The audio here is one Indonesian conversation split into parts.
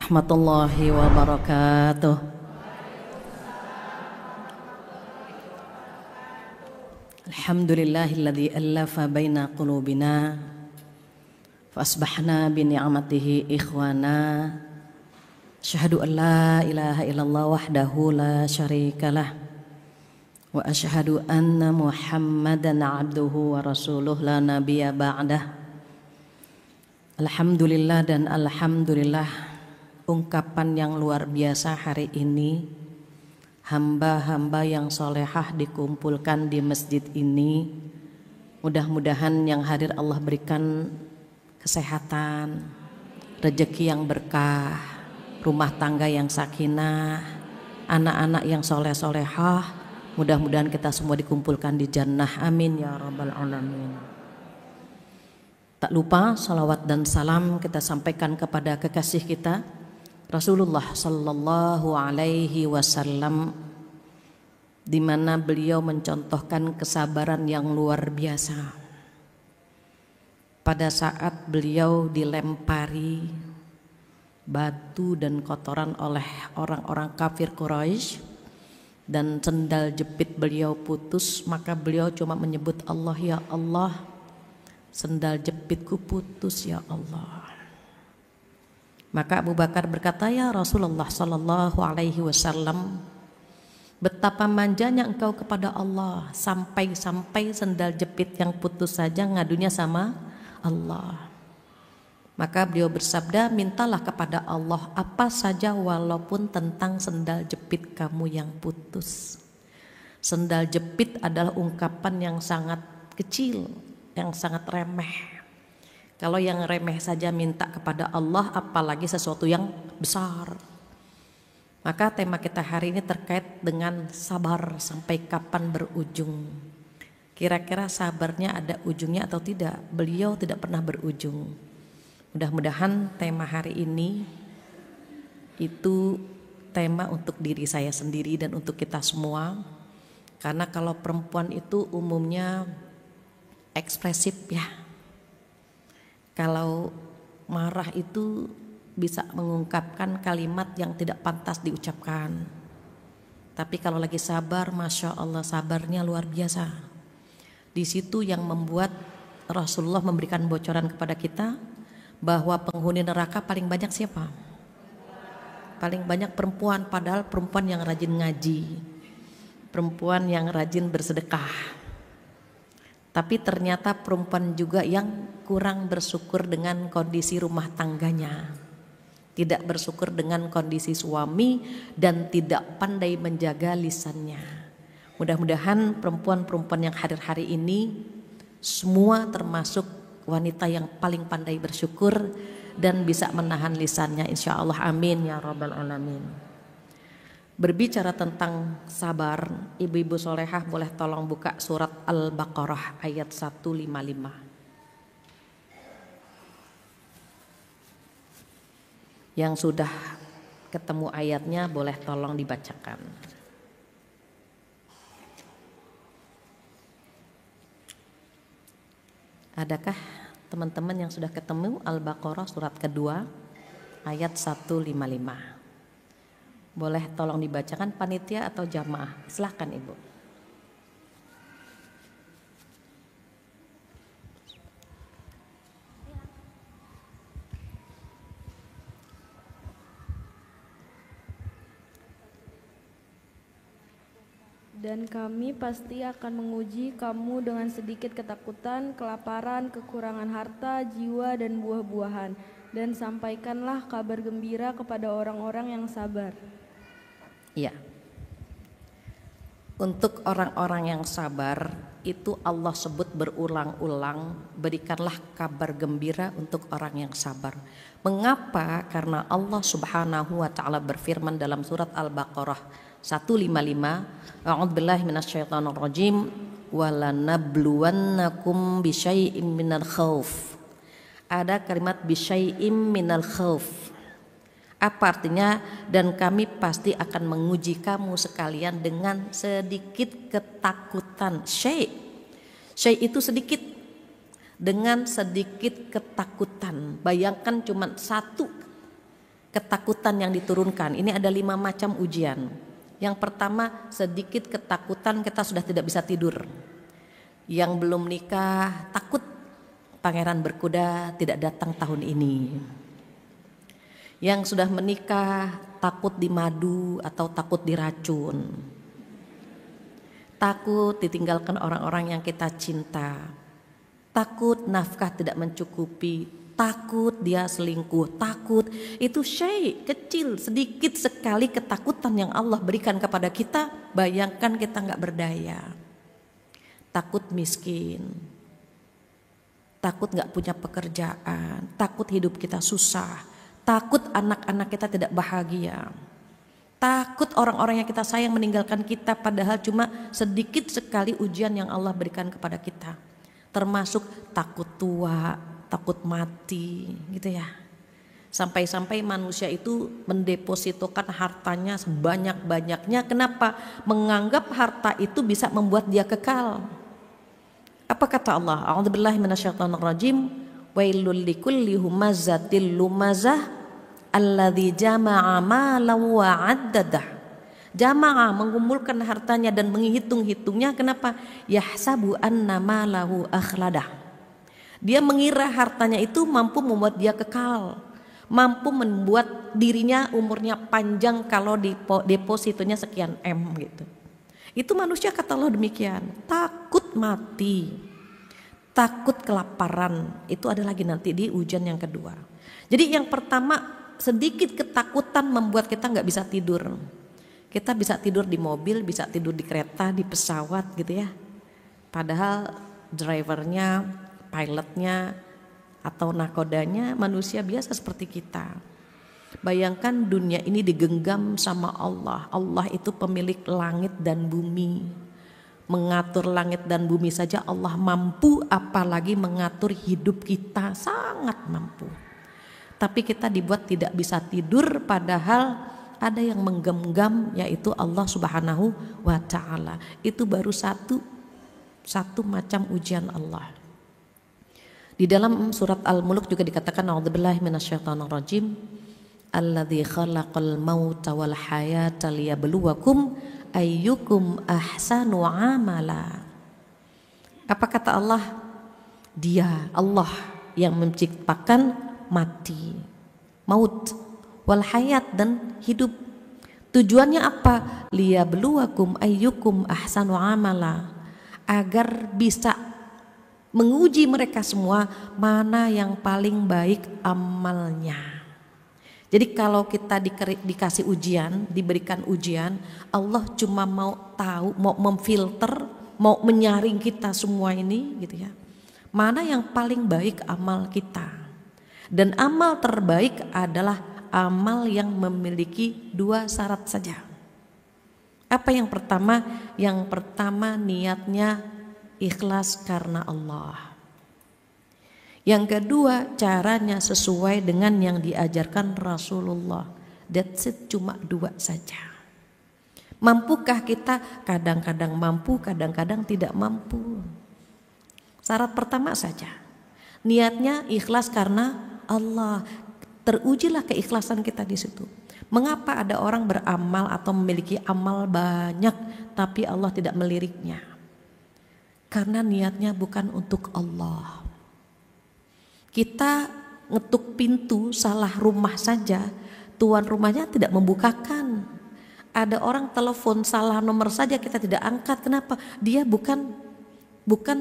Warahmatullahi wabarakatuh. Alhamdulillahilladzi allafa baina qulubina fa asbahna bi ni'matihi ikhwana. Asyhadu an la ilaha illallah wahdahu la syarikalah wa asyhadu anna Muhammadan abduhu wa rasuluh la nabiyya ba'dah. Alhamdulillah dan alhamdulillah, ungkapan yang luar biasa hari ini. Hamba-hamba yang solehah dikumpulkan di masjid ini. Mudah-mudahan yang hadir Allah berikan kesehatan, rezeki yang berkah, rumah tangga yang sakinah, anak-anak yang soleh-solehah. Mudah-mudahan kita semua dikumpulkan di jannah, amin ya rabbal alamin. Tak lupa salawat dan salam kita sampaikan kepada kekasih kita Rasulullah sallallahu alaihi wasallam, di mana beliau mencontohkan kesabaran yang luar biasa. Pada saat beliau dilempari batu dan kotoran oleh orang-orang kafir Quraisy dan sendal jepit beliau putus, maka beliau cuma menyebut Allah, ya Allah, sendal jepitku putus ya Allah. Maka Abu Bakar berkata, ya Rasulullah sallallahu alaihi wasallam, betapa manjanya engkau kepada Allah, sampai-sampai sendal jepit yang putus saja ngadunya sama Allah. Maka beliau bersabda, mintalah kepada Allah apa saja walaupun tentang sendal jepit kamu yang putus. Sendal jepit adalah ungkapan yang sangat kecil, yang sangat remeh. Kalau yang remeh saja minta kepada Allah, apalagi sesuatu yang besar. Maka tema kita hari ini terkait dengan sabar sampai kapan berujung. Kira-kira sabarnya ada ujungnya atau tidak? Beliau tidak pernah berujung. Mudah-mudahan tema hari ini itu tema untuk diri saya sendiri dan untuk kita semua. Karena kalau perempuan itu umumnya ekspresif ya. Kalau marah itu bisa mengungkapkan kalimat yang tidak pantas diucapkan. Tapi kalau lagi sabar, Masya Allah, sabarnya luar biasa. Di situ yang membuat Rasulullah memberikan bocoran kepada kita bahwa penghuni neraka paling banyak siapa? Paling banyak perempuan, padahal perempuan yang rajin ngaji, perempuan yang rajin bersedekah. Tapi ternyata perempuan juga yang kurang bersyukur dengan kondisi rumah tangganya, tidak bersyukur dengan kondisi suami, dan tidak pandai menjaga lisannya. Mudah-mudahan perempuan-perempuan yang hadir hari ini semua termasuk wanita yang paling pandai bersyukur dan bisa menahan lisannya, insya Allah, amin ya rabbal alamin. Berbicara tentang sabar, ibu-ibu solehah boleh tolong buka surat Al-Baqarah ayat 155. Yang sudah ketemu ayatnya boleh tolong dibacakan. Adakah teman-teman yang sudah ketemu Al-Baqarah surat kedua ayat 155? Boleh tolong dibacakan panitia atau jamaah? Silahkan Ibu. Dan kami pasti akan menguji kamu dengan sedikit ketakutan, kelaparan, kekurangan harta, jiwa, dan buah-buahan. Dan sampaikanlah kabar gembira kepada orang-orang yang sabar. Ya, untuk orang-orang yang sabar itu Allah sebut berulang-ulang, berikanlah kabar gembira untuk orang yang sabar. Mengapa? Karena Allah Subhanahu wa taala berfirman dalam surat Al-Baqarah 155, A'udzubillahi minasyaitonirrajim, walanabluwannakum bisyai'im minal khauf. Ada kalimat bisyai'im minal khauf. Apa artinya? Dan kami pasti akan menguji kamu sekalian dengan sedikit ketakutan. Syai' itu sedikit, dengan sedikit ketakutan. Bayangkan cuma satu ketakutan yang diturunkan. Ini ada 5 macam ujian. Yang pertama, sedikit ketakutan kita sudah tidak bisa tidur. Yang belum nikah takut pangeran berkuda tidak datang tahun ini. Yang sudah menikah takut dimadu atau takut diracun. Takut ditinggalkan orang-orang yang kita cinta. Takut nafkah tidak mencukupi, takut dia selingkuh, takut itu syai kecil, sedikit sekali ketakutan yang Allah berikan kepada kita. Bayangkan kita nggak berdaya, takut miskin, takut nggak punya pekerjaan, takut hidup kita susah, takut anak-anak kita tidak bahagia, takut orang-orang yang kita sayang meninggalkan kita, padahal cuma sedikit sekali ujian yang Allah berikan kepada kita. Termasuk takut tua, takut mati gitu ya. Sampai-sampai manusia itu mendepositokan hartanya sebanyak-banyaknya. Kenapa? Menganggap harta itu bisa membuat dia kekal. Apa kata Allah? A'udzubillahi minasyaitonirrajim. Wailul likulli humazatil lumazah alladzi jama'a malan wa 'addadah. Jamaah mengumpulkan hartanya dan menghitung-hitungnya. Kenapa? Yahsabu anna malahu akhladah. Dia mengira hartanya itu mampu membuat dia kekal, mampu membuat dirinya umurnya panjang kalau depositonya sekian M gitu. Itu manusia kata Allah demikian. Takut mati, takut kelaparan. Itu ada lagi nanti di ujian yang kedua. Jadi yang pertama, sedikit ketakutan membuat kita nggak bisa tidur. Kita bisa tidur di mobil, bisa tidur di kereta, di pesawat gitu ya. Padahal drivernya, pilotnya atau nakodanya manusia biasa seperti kita. Bayangkan dunia ini digenggam sama Allah. Allah itu pemilik langit dan bumi. Mengatur langit dan bumi saja Allah mampu, apalagi mengatur hidup kita, sangat mampu. Tapi kita dibuat tidak bisa tidur, padahal ada yang menggenggam, yaitu Allah Subhanahu wa ta'ala. Itu baru satu macam ujian Allah. Di dalam surat Al-Mulk juga dikatakan a'udzubillahi minasyaitonirrajim, alladzi khalaqal mauta wal hayata liyabluwakum ayyukum ahsanu amala. Apa kata Allah? Dia, Allah yang menciptakan mati, maut, wal hayat dan hidup. Tujuannya apa? Liyabluwakum ayyukum ahsanu amala, agar bisa menguji mereka semua mana yang paling baik amalnya. Jadi kalau kita dikasih ujian, diberikan ujian, Allah cuma mau tahu, mau memfilter, mau menyaring kita semua ini gitu ya. Mana yang paling baik amal kita. Dan amal terbaik adalah amal yang memiliki 2 syarat saja. Apa yang pertama? Yang pertama niatnya ikhlas karena Allah. Yang kedua caranya sesuai dengan yang diajarkan Rasulullah. That's it, cuma 2 saja. Mampukah kita? Kadang-kadang mampu, kadang-kadang tidak mampu. Syarat pertama saja. Niatnya ikhlas karena Allah. Terujilah keikhlasan kita di situ. Mengapa ada orang beramal atau memiliki amal banyak tapi Allah tidak meliriknya? Karena niatnya bukan untuk Allah. Kita ngetuk pintu salah rumah saja, tuan rumahnya tidak membukakan. Ada orang telepon salah nomor saja kita tidak angkat. Kenapa? Dia bukan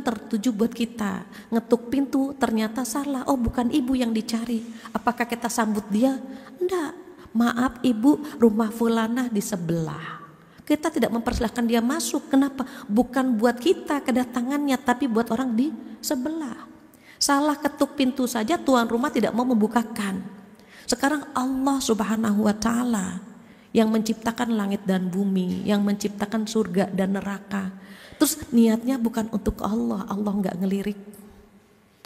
tertuju buat kita. Ngetuk pintu ternyata salah. Oh, bukan ibu yang dicari. Apakah kita sambut dia? Enggak. Maaf ibu, rumah fulanah di sebelah. Kita tidak mempersilahkan dia masuk. Kenapa? Bukan buat kita kedatangannya, tapi buat orang di sebelah. Salah ketuk pintu saja tuan rumah tidak mau membukakan. Sekarang Allah Subhanahu wa ta'ala yang menciptakan langit dan bumi, yang menciptakan surga dan neraka. Terus niatnya bukan untuk Allah, Allah nggak ngelirik,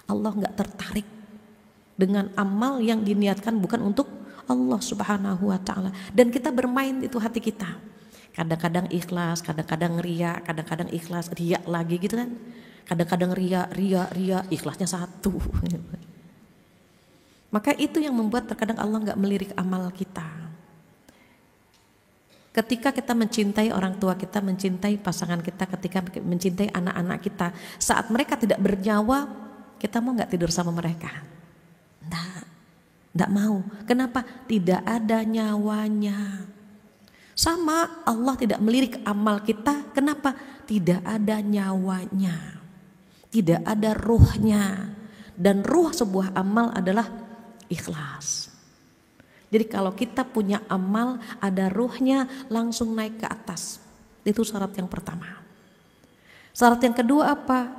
Allah nggak tertarik dengan amal yang diniatkan bukan untuk Allah Subhanahu wa ta'ala. Dan kita bermain itu hati kita. Kadang-kadang ikhlas, kadang-kadang ria, kadang-kadang ikhlas, ria lagi gitu kan. Kadang-kadang ria, ikhlasnya 1. Maka itu yang membuat terkadang Allah nggak melirik amal kita. Ketika kita mencintai orang tua kita, mencintai pasangan kita, ketika mencintai anak-anak kita, saat mereka tidak bernyawa, kita mau nggak tidur sama mereka? Nggak mau. Kenapa? Tidak ada nyawanya. Sama Allah tidak melirik amal kita. Kenapa? Tidak ada nyawanya, tidak ada ruhnya. Dan ruh sebuah amal adalah ikhlas. Jadi kalau kita punya amal, ada ruhnya, langsung naik ke atas. Itu syarat yang pertama. Syarat yang kedua apa?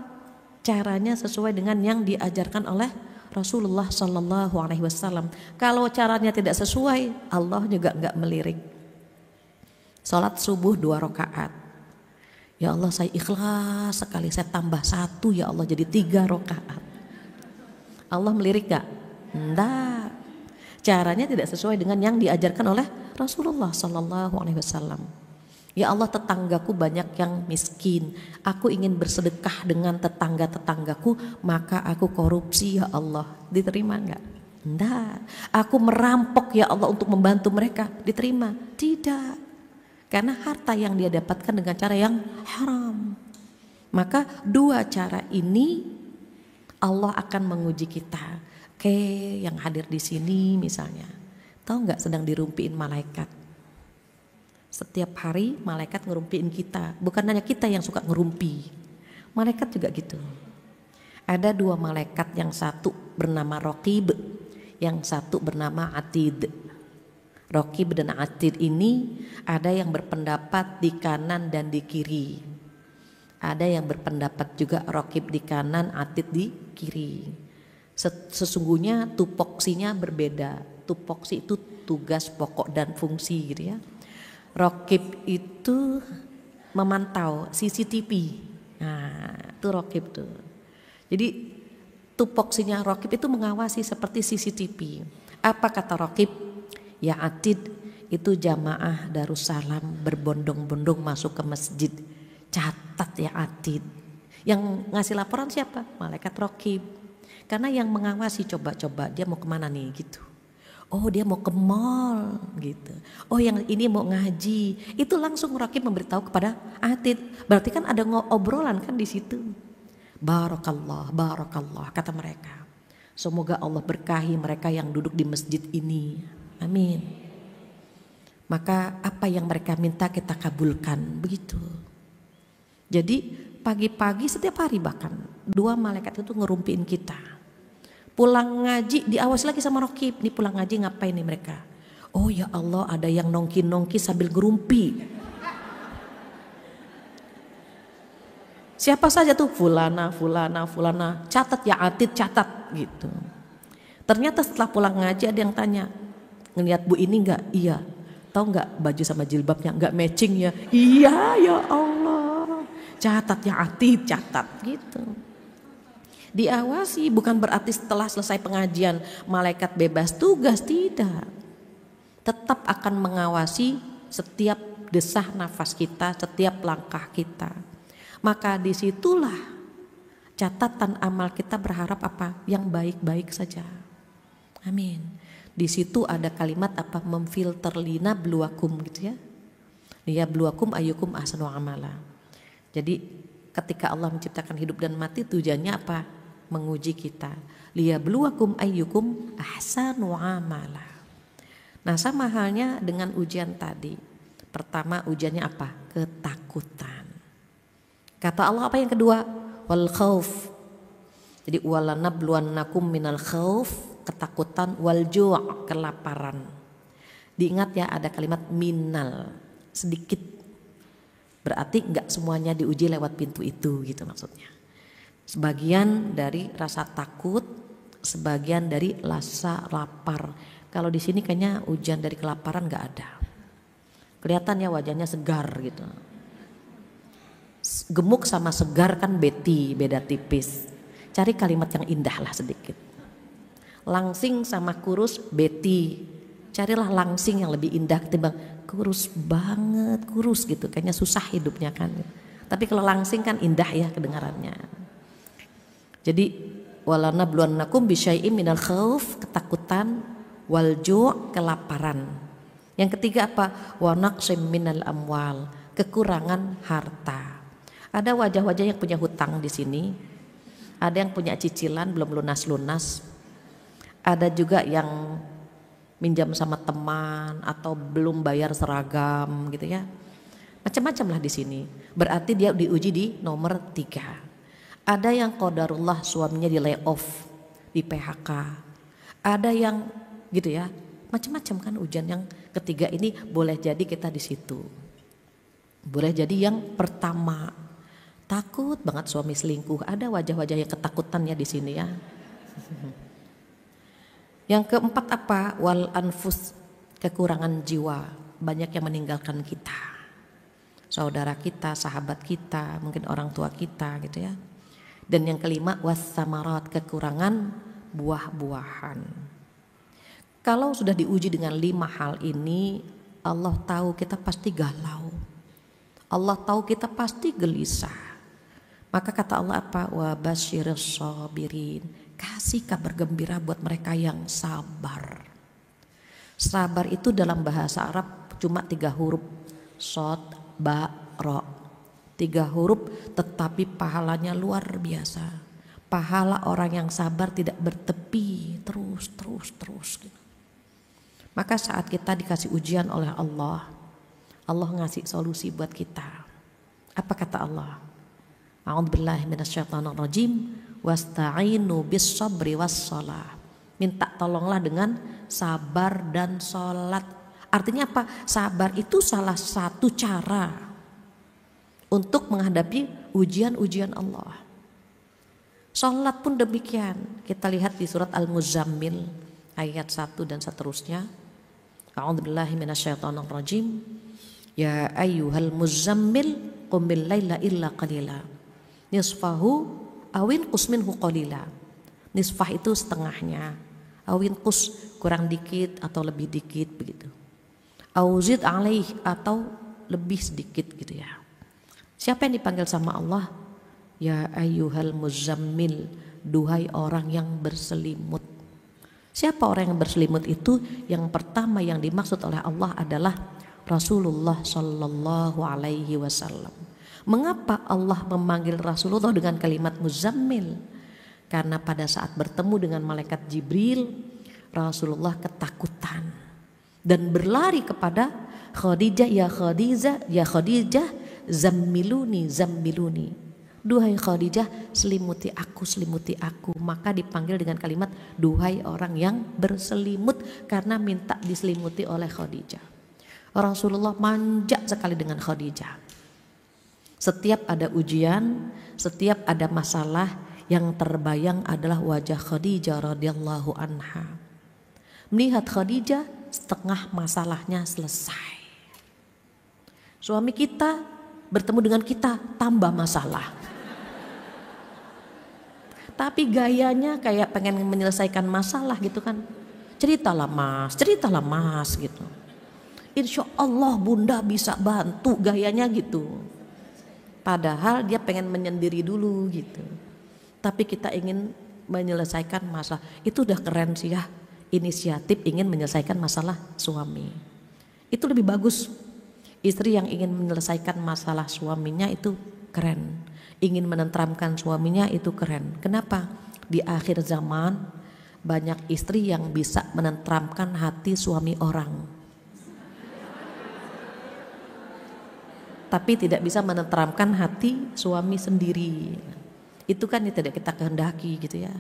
Caranya sesuai dengan yang diajarkan oleh Rasulullah Sallallahu Alaihi Wasallam. Kalau caranya tidak sesuai, Allah juga nggak melirik. Salat subuh 2 rakaat. Ya Allah, saya ikhlas sekali, saya tambah 1 ya Allah jadi 3 rakaat. Allah melirik gak? Enggak. Caranya tidak sesuai dengan yang diajarkan oleh Rasulullah Sallallahu Alaihi Wasallam. Ya Allah, tetanggaku banyak yang miskin, aku ingin bersedekah dengan tetangga-tetanggaku, maka aku korupsi ya Allah. Diterima enggak? Enggak. Aku merampok ya Allah untuk membantu mereka. Diterima? Tidak. Karena harta yang dia dapatkan dengan cara yang haram. Maka 2 cara ini Allah akan menguji kita. Oke, yang hadir di sini misalnya, tahu nggak sedang dirumpiin malaikat? Setiap hari malaikat ngerumpiin kita. Bukan hanya kita yang suka ngerumpi, malaikat juga gitu. Ada 2 malaikat, yang satu bernama Raqib, yang satu bernama Atid. Raqib dan Atid ini ada yang berpendapat di kanan dan di kiri. Ada yang berpendapat juga Raqib di kanan, Atid di kiri. Sesungguhnya tupoksinya berbeda. Tupoksi itu tugas pokok dan fungsi gitu ya. Raqib itu memantau CCTV. Nah, itu Raqib tuh. Jadi tupoksinya Raqib itu mengawasi seperti CCTV. Apa kata Raqib? Ya Atid, itu jamaah Darussalam berbondong-bondong masuk ke masjid. Catat ya Atid. Yang ngasih laporan siapa? Malaikat Raqib. Karena yang mengawasi coba-coba dia mau kemana nih gitu. Oh dia mau ke mall gitu. Oh yang ini mau ngaji. Itu langsung Raqib memberitahu kepada Atid. Berarti kan ada obrolan kan di situ. Barakallah, barakallah kata mereka. Semoga Allah berkahi mereka yang duduk di masjid ini. Amin. Maka apa yang mereka minta kita kabulkan begitu. Jadi pagi-pagi setiap hari bahkan 2 malaikat itu ngerumpiin kita. Pulang ngaji diawasi lagi sama Raqib. Nih pulang ngaji ngapain nih mereka? Oh ya Allah, ada yang nongki-nongki sambil ngerumpi. Siapa saja tuh? Fulana, fulana, fulana. Catat ya Atid, catat gitu. Ternyata setelah pulang ngaji ada yang tanya, ngelihat Bu ini enggak? Iya. Tahu enggak baju sama jilbabnya enggak matching ya? Iya ya Allah. Catat ya Atid, catat gitu. Diawasi bukan berarti setelah selesai pengajian malaikat bebas tugas, tidak. Tetap akan mengawasi setiap desah nafas kita, setiap langkah kita. Maka disitulah catatan amal kita berharap apa? Yang baik-baik saja. Amin. Di situ ada kalimat apa? Memfilter lina bluakum gitu ya. Ya bluakum ayyukum ahsanu amala. Jadi ketika Allah menciptakan hidup dan mati tujuannya apa? Menguji kita. Liyabluwakum ayyukum ahsanu amala. Nah, sama halnya dengan ujian tadi. Pertama ujiannya apa? Ketakutan. Kata Allah apa yang kedua? Wal khauf. Jadi walanabluwannakum minal khauf, ketakutan, wal ju', kelaparan. Diingat ya ada kalimat minal, sedikit. Berarti enggak semuanya diuji lewat pintu itu gitu maksudnya. Sebagian dari rasa takut, sebagian dari rasa lapar. Kalau di sini kayaknya ujian dari kelaparan nggak ada. Kelihatan ya wajahnya segar gitu. Gemuk sama segar kan beda tipis. Cari kalimat yang indah lah sedikit. Langsing sama kurus beti. Carilah langsing yang lebih indah ketimbang kurus banget, kurus gitu. Kayaknya susah hidupnya kan. Tapi kalau langsing kan indah ya kedengarannya. Jadi walanabluwannakum bisyai'im minal khauf, ketakutan, wal ju', kelaparan. Yang ketiga apa? Wa naqsim minal amwal, kekurangan harta. Ada wajah-wajah yang punya hutang di sini. Ada yang punya cicilan belum lunas-lunas. Ada juga yang minjam sama teman atau belum bayar seragam gitu ya. Macam-macam lah di sini. Berarti dia diuji di nomor 3. Ada yang qadarullah suaminya di layoff, di PHK. Ada yang gitu ya, macam-macam kan ujian. Yang ketiga ini boleh jadi kita di situ. Boleh jadi yang pertama, takut banget suami selingkuh. Ada wajah-wajah yang ketakutannya di sini ya. Yang keempat apa? Wal anfus, kekurangan jiwa. Banyak yang meninggalkan kita. Saudara kita, sahabat kita, mungkin orang tua kita gitu ya. Dan yang kelima wassamarat, kekurangan buah-buahan. Kalau sudah diuji dengan 5 hal ini, Allah tahu kita pasti galau. Allah tahu kita pasti gelisah. Maka kata Allah apa? Wa basyirus sabirin, kasih kabar gembira buat mereka yang sabar. Sabar itu dalam bahasa Arab cuma 3 huruf, shod, ba, ro. 3 huruf tetapi pahalanya luar biasa. Pahala orang yang sabar tidak bertepi, terus gitu. Maka saat kita dikasih ujian oleh Allah, Allah ngasih solusi buat kita. Apa kata Allah? A'udzubillahi minasyaitonirrajim, wasta'inu bis sabri wasshalah. Minta tolonglah dengan sabar dan sholat. Artinya apa? Sabar itu salah satu cara untuk menghadapi ujian-ujian Allah. Sholat pun demikian. Kita lihat di surat Al-Muzammil ayat 1 dan seterusnya. A'udzubillahi minasyaitonirrajim. Ya ayyuhal muzammil qumil laila illa qalila. Nisfahu awin qus minhu qalila. Nisfah itu setengahnya. Awin qus kurang dikit atau lebih dikit begitu. Auzid alaih atau lebih sedikit gitu ya. Siapa yang dipanggil sama Allah? Ya ayyuhal muzammil, duhai orang yang berselimut. Siapa orang yang berselimut itu? Yang pertama yang dimaksud oleh Allah adalah Rasulullah Shallallahu Alaihi Wasallam. Mengapa Allah memanggil Rasulullah dengan kalimat muzammil? Karena pada saat bertemu dengan malaikat Jibril, Rasulullah ketakutan dan berlari kepada Khadijah, ya Khadijah, zammiluni. Duhai Khadijah, selimuti aku. Maka dipanggil dengan kalimat duhai orang yang berselimut, karena minta diselimuti oleh Khadijah. Rasulullah manja sekali dengan Khadijah. Setiap ada ujian, setiap ada masalah, yang terbayang adalah wajah Khadijah radhiyallahu anha. Melihat Khadijah, setengah masalahnya selesai. Suami kita bertemu dengan kita, tambah masalah. Tapi gayanya kayak pengen menyelesaikan masalah gitu kan. Ceritalah mas gitu. Insya Allah bunda bisa bantu, gayanya gitu. Padahal dia pengen menyendiri dulu gitu. Tapi kita ingin menyelesaikan masalah. Itu udah keren sih ya, inisiatif ingin menyelesaikan masalah suami. Itu lebih bagus. Istri yang ingin menyelesaikan masalah suaminya itu keren. Ingin menenteramkan suaminya itu keren. Kenapa? Di akhir zaman banyak istri yang bisa menenteramkan hati suami orang, tapi tidak bisa menenteramkan hati suami sendiri. Itu kan yang tidak kita kehendaki gitu ya.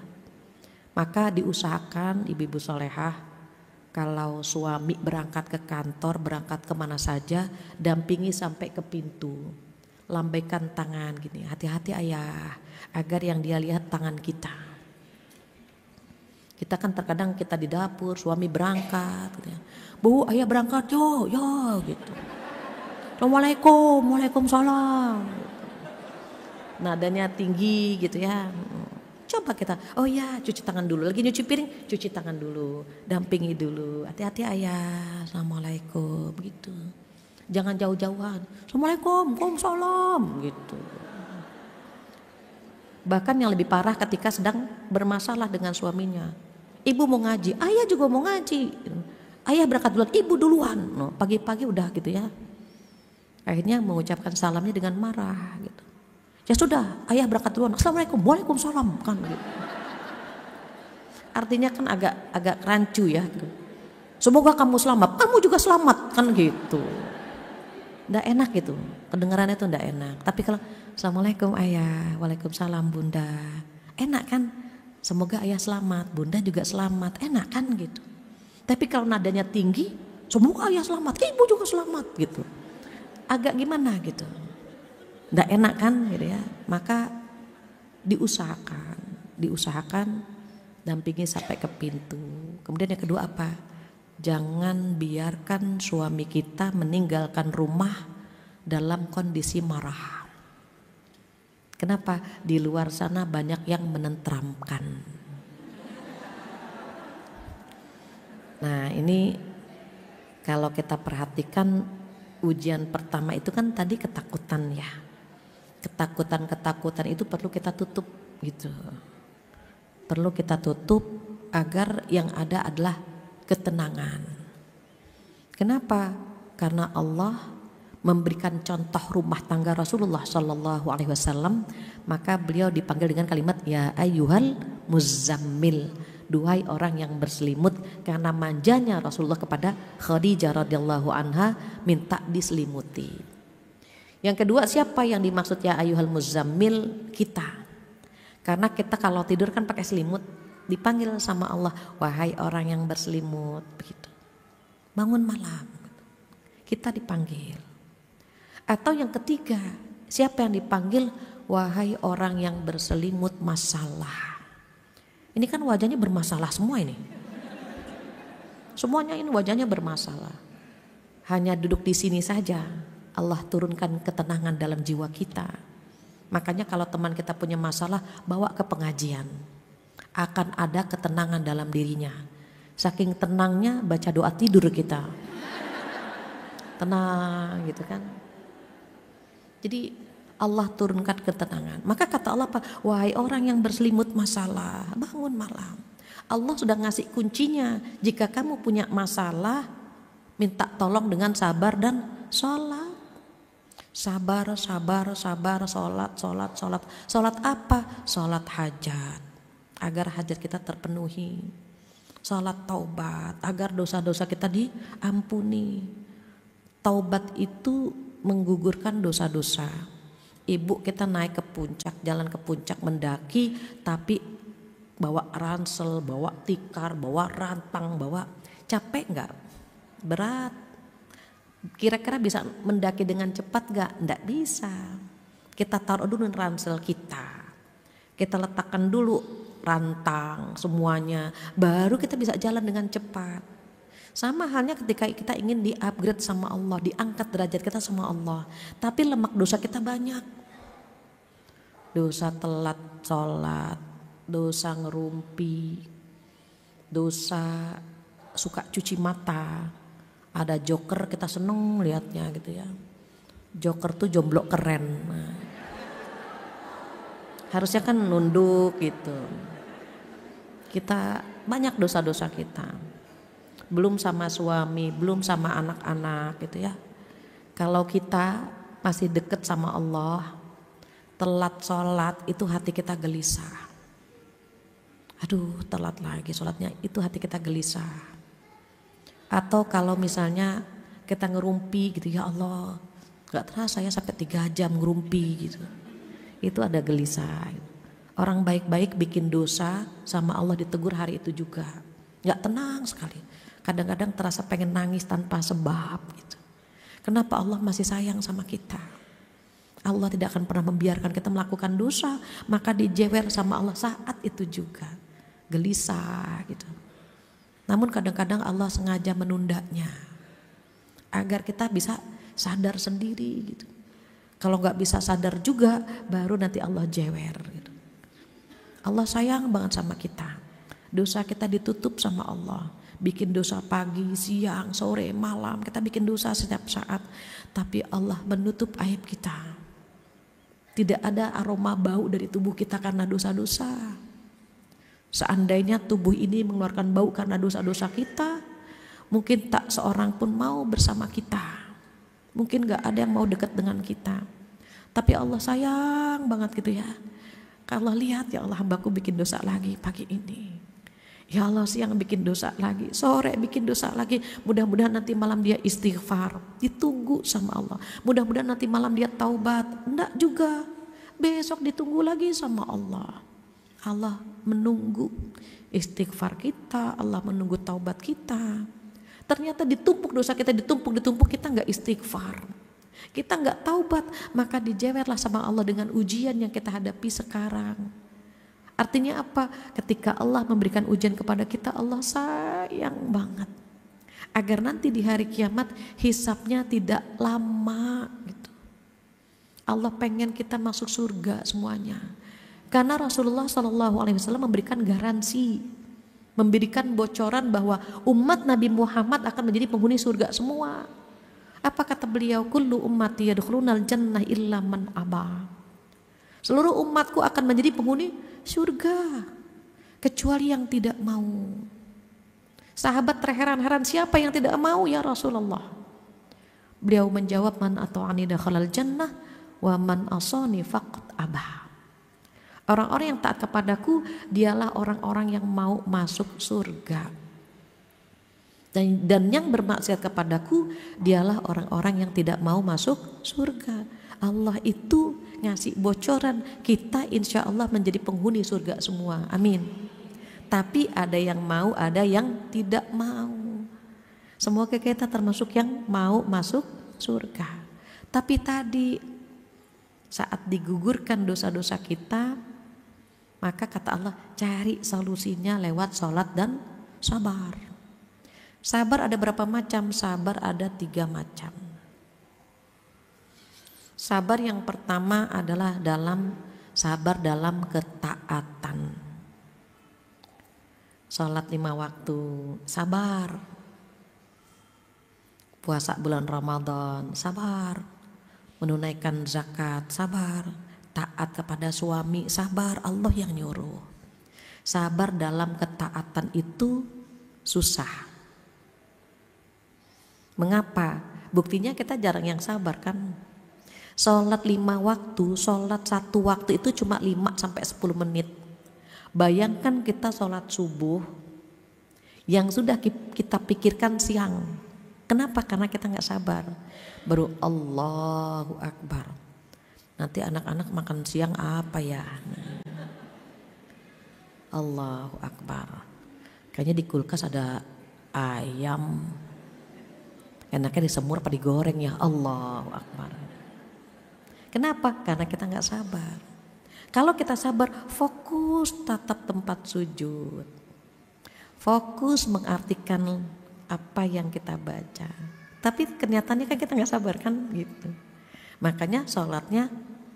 Maka diusahakan ibu-ibu solehah, kalau suami berangkat ke kantor, berangkat kemana saja, dampingi sampai ke pintu. Lambaikan tangan gini, hati-hati ayah, agar yang dia lihat tangan kita. Kita kan terkadang kita di dapur, suami berangkat gitu ya. Bu, ayah berangkat yo gitu. Assalamualaikum, waalaikumsalam. Nadanya tinggi gitu ya. Coba kita, oh ya cuci tangan dulu, lagi nyuci piring, cuci tangan dulu, dampingi dulu, hati-hati ayah, assalamualaikum gitu. Jangan jauh-jauhan, assalamualaikum, waalaikumsalam gitu. Bahkan yang lebih parah ketika sedang bermasalah dengan suaminya. Ibu mau ngaji, ayah juga mau ngaji. Ayah berangkat duluan, ibu duluan. No, pagi-pagi udah gitu ya. Akhirnya mengucapkan salamnya dengan marah gitu. Ya sudah, ayah berangkat duluan. Assalamualaikum, waalaikumsalam kan gitu. Artinya kan agak rancu ya gitu. Semoga kamu selamat, kamu juga selamat kan gitu. Nggak enak gitu, kedengarannya tuh nggak enak. Tapi kalau Assalamualaikum ayah, waalaikumsalam bunda, enak kan? Semoga ayah selamat, bunda juga selamat, enak kan gitu. Tapi kalau nadanya tinggi, semoga ayah selamat, ibu juga selamat gitu. Agak gimana gitu, nggak enak kan gitu ya. Maka diusahakan, dampingi sampai ke pintu. Kemudian yang kedua apa? Jangan biarkan suami kita meninggalkan rumah dalam kondisi marah. Kenapa? Di luar sana banyak yang menenteramkan. Nah ini kalau kita perhatikan ujian pertama itu kan tadi ketakutan ya. Ketakutan itu perlu kita tutup gitu. Perlu kita tutup agar yang ada adalah ketenangan. Kenapa? Karena Allah memberikan contoh rumah tangga Rasulullah Shallallahu Alaihi Wasallam, maka beliau dipanggil dengan kalimat ya ayyuhal muzammil, duhai orang yang berselimut, karena manjanya Rasulullah kepada Khadijah radhiyallahu anha minta diselimuti. Yang kedua, siapa yang dimaksud ya ayyuhal muzammil? Kita. Karena kita kalau tidur kan pakai selimut, dipanggil sama Allah, wahai orang yang berselimut, begitu. Bangun malam, kita dipanggil. Atau yang ketiga, siapa yang dipanggil? Wahai orang yang berselimut masalah. Ini kan wajahnya bermasalah semua ini. Semuanya ini wajahnya bermasalah. Hanya duduk di sini saja Allah turunkan ketenangan dalam jiwa kita. Makanya kalau teman kita punya masalah, bawa ke pengajian. Akan ada ketenangan dalam dirinya. Saking tenangnya baca doa tidur kita. Tenang gitu kan. Jadi Allah turunkan ketenangan. Maka kata Allah apa? Wahai orang yang berselimut masalah, bangun malam. Allah sudah ngasih kuncinya. Jika kamu punya masalah, minta tolong dengan sabar dan sholat. Sabar, sholat. Sholat apa? Sholat hajat. Agar hajat kita terpenuhi. Sholat taubat. Agar dosa-dosa kita diampuni. Taubat itu menggugurkan dosa-dosa. Ibu kita naik ke puncak, jalan ke puncak mendaki, tapi bawa ransel, bawa tikar, bawa rantang, bawa capek nggak? Berat. Kira-kira bisa mendaki dengan cepat nggak? Nggak bisa. Kita taruh dulu ransel kita letakkan dulu rantang semuanya, baru kita bisa jalan dengan cepat. Sama halnya ketika kita ingin di-upgrade sama Allah, diangkat derajat kita sama Allah. Tapi lemak dosa kita banyak. Dosa telat sholat, dosa ngerumpi, dosa suka cuci mata. Ada joker kita seneng lihatnya gitu ya. Joker tuh jomblo keren. Nah, harusnya kan nunduk gitu. Kita banyak dosa-dosa kita. Belum sama suami, belum sama anak-anak gitu ya. Kalau kita masih deket sama Allah, telat sholat itu hati kita gelisah. Aduh telat lagi sholatnya, itu hati kita gelisah. Atau kalau misalnya kita ngerumpi gitu, ya Allah gak terasa ya sampai 3 jam ngerumpi gitu. Itu ada gelisah. Orang baik-baik bikin dosa sama Allah ditegur hari itu juga. Gak tenang sekali. Kadang-kadang terasa pengen nangis tanpa sebab gitu. Kenapa Allah masih sayang sama kita? Allah tidak akan pernah membiarkan kita melakukan dosa, maka dijewer sama Allah saat itu juga. Gelisah gitu. Namun kadang-kadang Allah sengaja menundanya agar kita bisa sadar sendiri gitu. Kalau nggak bisa sadar juga, baru nanti Allah jewer gitu. Allah sayang banget sama kita. Dosa kita ditutup sama Allah. Bikin dosa pagi, siang, sore, malam. Kita bikin dosa setiap saat. Tapi Allah menutup aib kita. Tidak ada aroma bau dari tubuh kita karena dosa-dosa. Seandainya tubuh ini mengeluarkan bau karena dosa-dosa kita, mungkin tak seorang pun mau bersama kita. Mungkin gak ada yang mau dekat dengan kita. Tapi Allah sayang banget gitu ya. Kalau lihat, ya Allah, hambaku bikin dosa lagi pagi ini. Ya Allah, siang bikin dosa lagi, sore bikin dosa lagi. Mudah-mudahan nanti malam dia istighfar, ditunggu sama Allah. Mudah-mudahan nanti malam dia taubat. Enggak juga, besok ditunggu lagi sama Allah. Allah menunggu istighfar kita, Allah menunggu taubat kita. Ternyata ditumpuk dosa kita, ditumpuk kita nggak istighfar, kita nggak taubat, maka dijewerlah sama Allah dengan ujian yang kita hadapi sekarang. Artinya apa? Ketika Allah memberikan ujian kepada kita, Allah sayang banget agar nanti di hari kiamat hisabnya tidak lama gitu. Allah pengen kita masuk surga semuanya. Karena Rasulullah SAW memberikan garansi, memberikan bocoran bahwa umat Nabi Muhammad akan menjadi penghuni surga semua. Apa kata beliau? Kullu ummati yadkhulunal jannah illa man aba. Seluruh umatku akan menjadi penghuni surga kecuali yang tidak mau. Sahabat terheran-heran, siapa yang tidak mau ya Rasulullah? Beliau menjawab, man ata'ani dakhalal jannah wa man asani faqad aba. Orang-orang yang taat kepadaku dialah orang-orang yang mau masuk surga. Dan yang bermaksiat kepadaku dialah orang-orang yang tidak mau masuk surga. Allah itu ngasih bocoran, kita insya Allah menjadi penghuni surga semua, amin. Tapi ada yang mau, ada yang tidak mau. Semoga kita termasuk yang mau masuk surga. Tapi tadi saat digugurkan dosa-dosa kita, maka kata Allah, cari solusinya lewat sholat dan sabar. Sabar ada berapa macam? Sabar ada 3 macam. Sabar yang pertama adalah sabar dalam ketaatan. Sholat 5 waktu, sabar. Puasa bulan Ramadan, sabar. Menunaikan zakat, sabar. Taat kepada suami, sabar, Allah yang nyuruh. Sabar dalam ketaatan itu susah. Mengapa? Buktinya kita jarang yang sabar kan. Sholat 5 waktu, sholat 1 waktu itu cuma 5-10 menit. Bayangkan kita sholat subuh yang sudah kita pikirkan siang. Kenapa? Karena kita nggak sabar. Baru Allahu Akbar. Nanti anak-anak makan siang apa ya? Allahu Akbar. Kayaknya di kulkas ada ayam. Enaknya disemur apa digoreng ya? Allahu Akbar. Kenapa? Karena kita nggak sabar. Kalau kita sabar, fokus tatap tempat sujud. Fokus mengartikan apa yang kita baca. Tapi kenyataannya kan kita nggak sabar kan gitu. Makanya sholatnya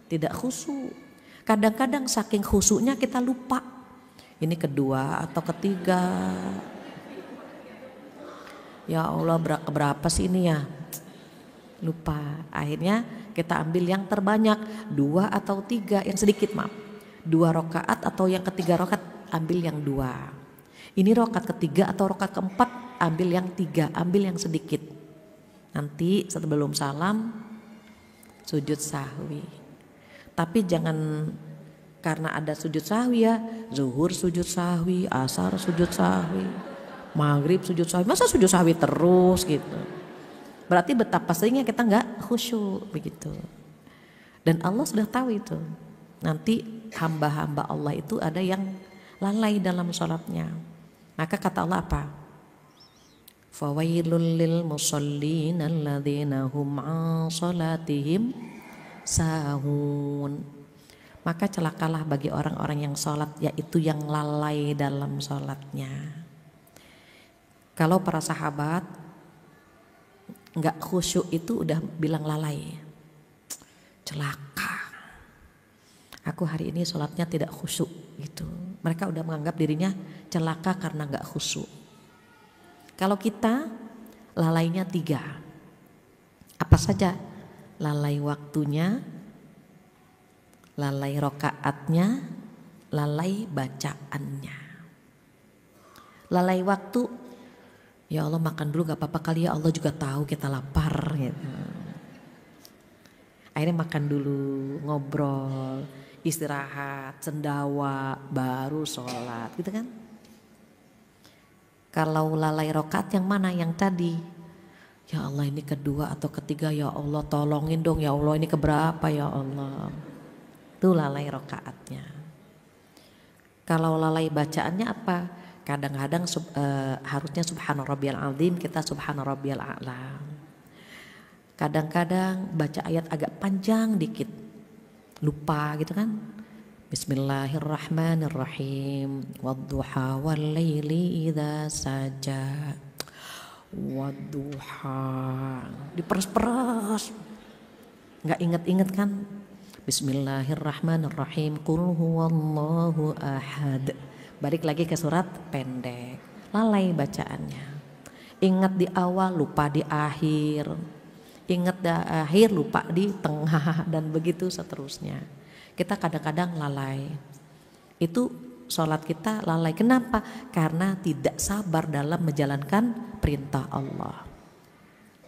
tidak khusyuk. Kadang-kadang saking khusyuknya kita lupa. Ini kedua atau ketiga. Ya Allah, berapa sih ini ya? Lupa. Akhirnya kita ambil yang terbanyak, 2 atau 3, yang sedikit maaf. 2 rakaat atau yang ketiga rakaat ambil yang 2. Ini rakaat ketiga atau rakaat keempat ambil yang 3, ambil yang sedikit. Nanti sebelum salam sujud sahwi. Tapi jangan karena ada sujud sahwi ya, zuhur sujud sahwi, asar sujud sahwi, maghrib sujud sahwi. Masa sujud sahwi terus gitu? Berarti betapa seringnya kita nggak khusyuk begitu. Dan Allah sudah tahu itu. Nanti hamba-hamba Allah itu ada yang lalai dalam sholatnya. Maka kata Allah apa? Fawailul lil musallin alladzina hum an sholatihim sahun. Maka celakalah bagi orang-orang yang sholat, yaitu yang lalai dalam sholatnya. Kalau para sahabat nggak khusyuk itu udah bilang lalai, celaka. Aku hari ini sholatnya tidak khusyuk gitu. Mereka udah menganggap dirinya celaka karena nggak khusyuk. Kalau kita lalainya 3, apa saja? Lalai waktunya, lalai rokaatnya, lalai bacaannya. Lalai waktu, ya Allah makan dulu gak apa-apa kali ya, Allah juga tahu kita lapar gitu. Akhirnya makan dulu, ngobrol, istirahat, sendawa, baru sholat gitu kan. Kalau lalai rokaat yang mana? Yang tadi, ya Allah ini kedua atau ketiga, ya Allah tolongin dong ya Allah, ini keberapa ya Allah. Itu lalai rokaatnya. Kalau lalai bacaannya apa? Kadang-kadang harusnya subhana rabbiyal azim, kita subhana rabbiyal a'la. Kadang-kadang baca ayat agak panjang dikit, lupa gitu kan. Bismillahirrahmanirrahim. Wadduha wal-laili idza saja. Wadduha. Diperes-peres. Enggak inget-inget kan? Bismillahirrahmanirrahim. Qul huwallahu ahad. Balik lagi ke surat pendek. Lalai bacaannya. Ingat di awal, lupa di akhir. Ingat di akhir, lupa di tengah, dan begitu seterusnya. Kita kadang-kadang lalai. Itu sholat kita lalai. Kenapa? Karena tidak sabar dalam menjalankan perintah Allah.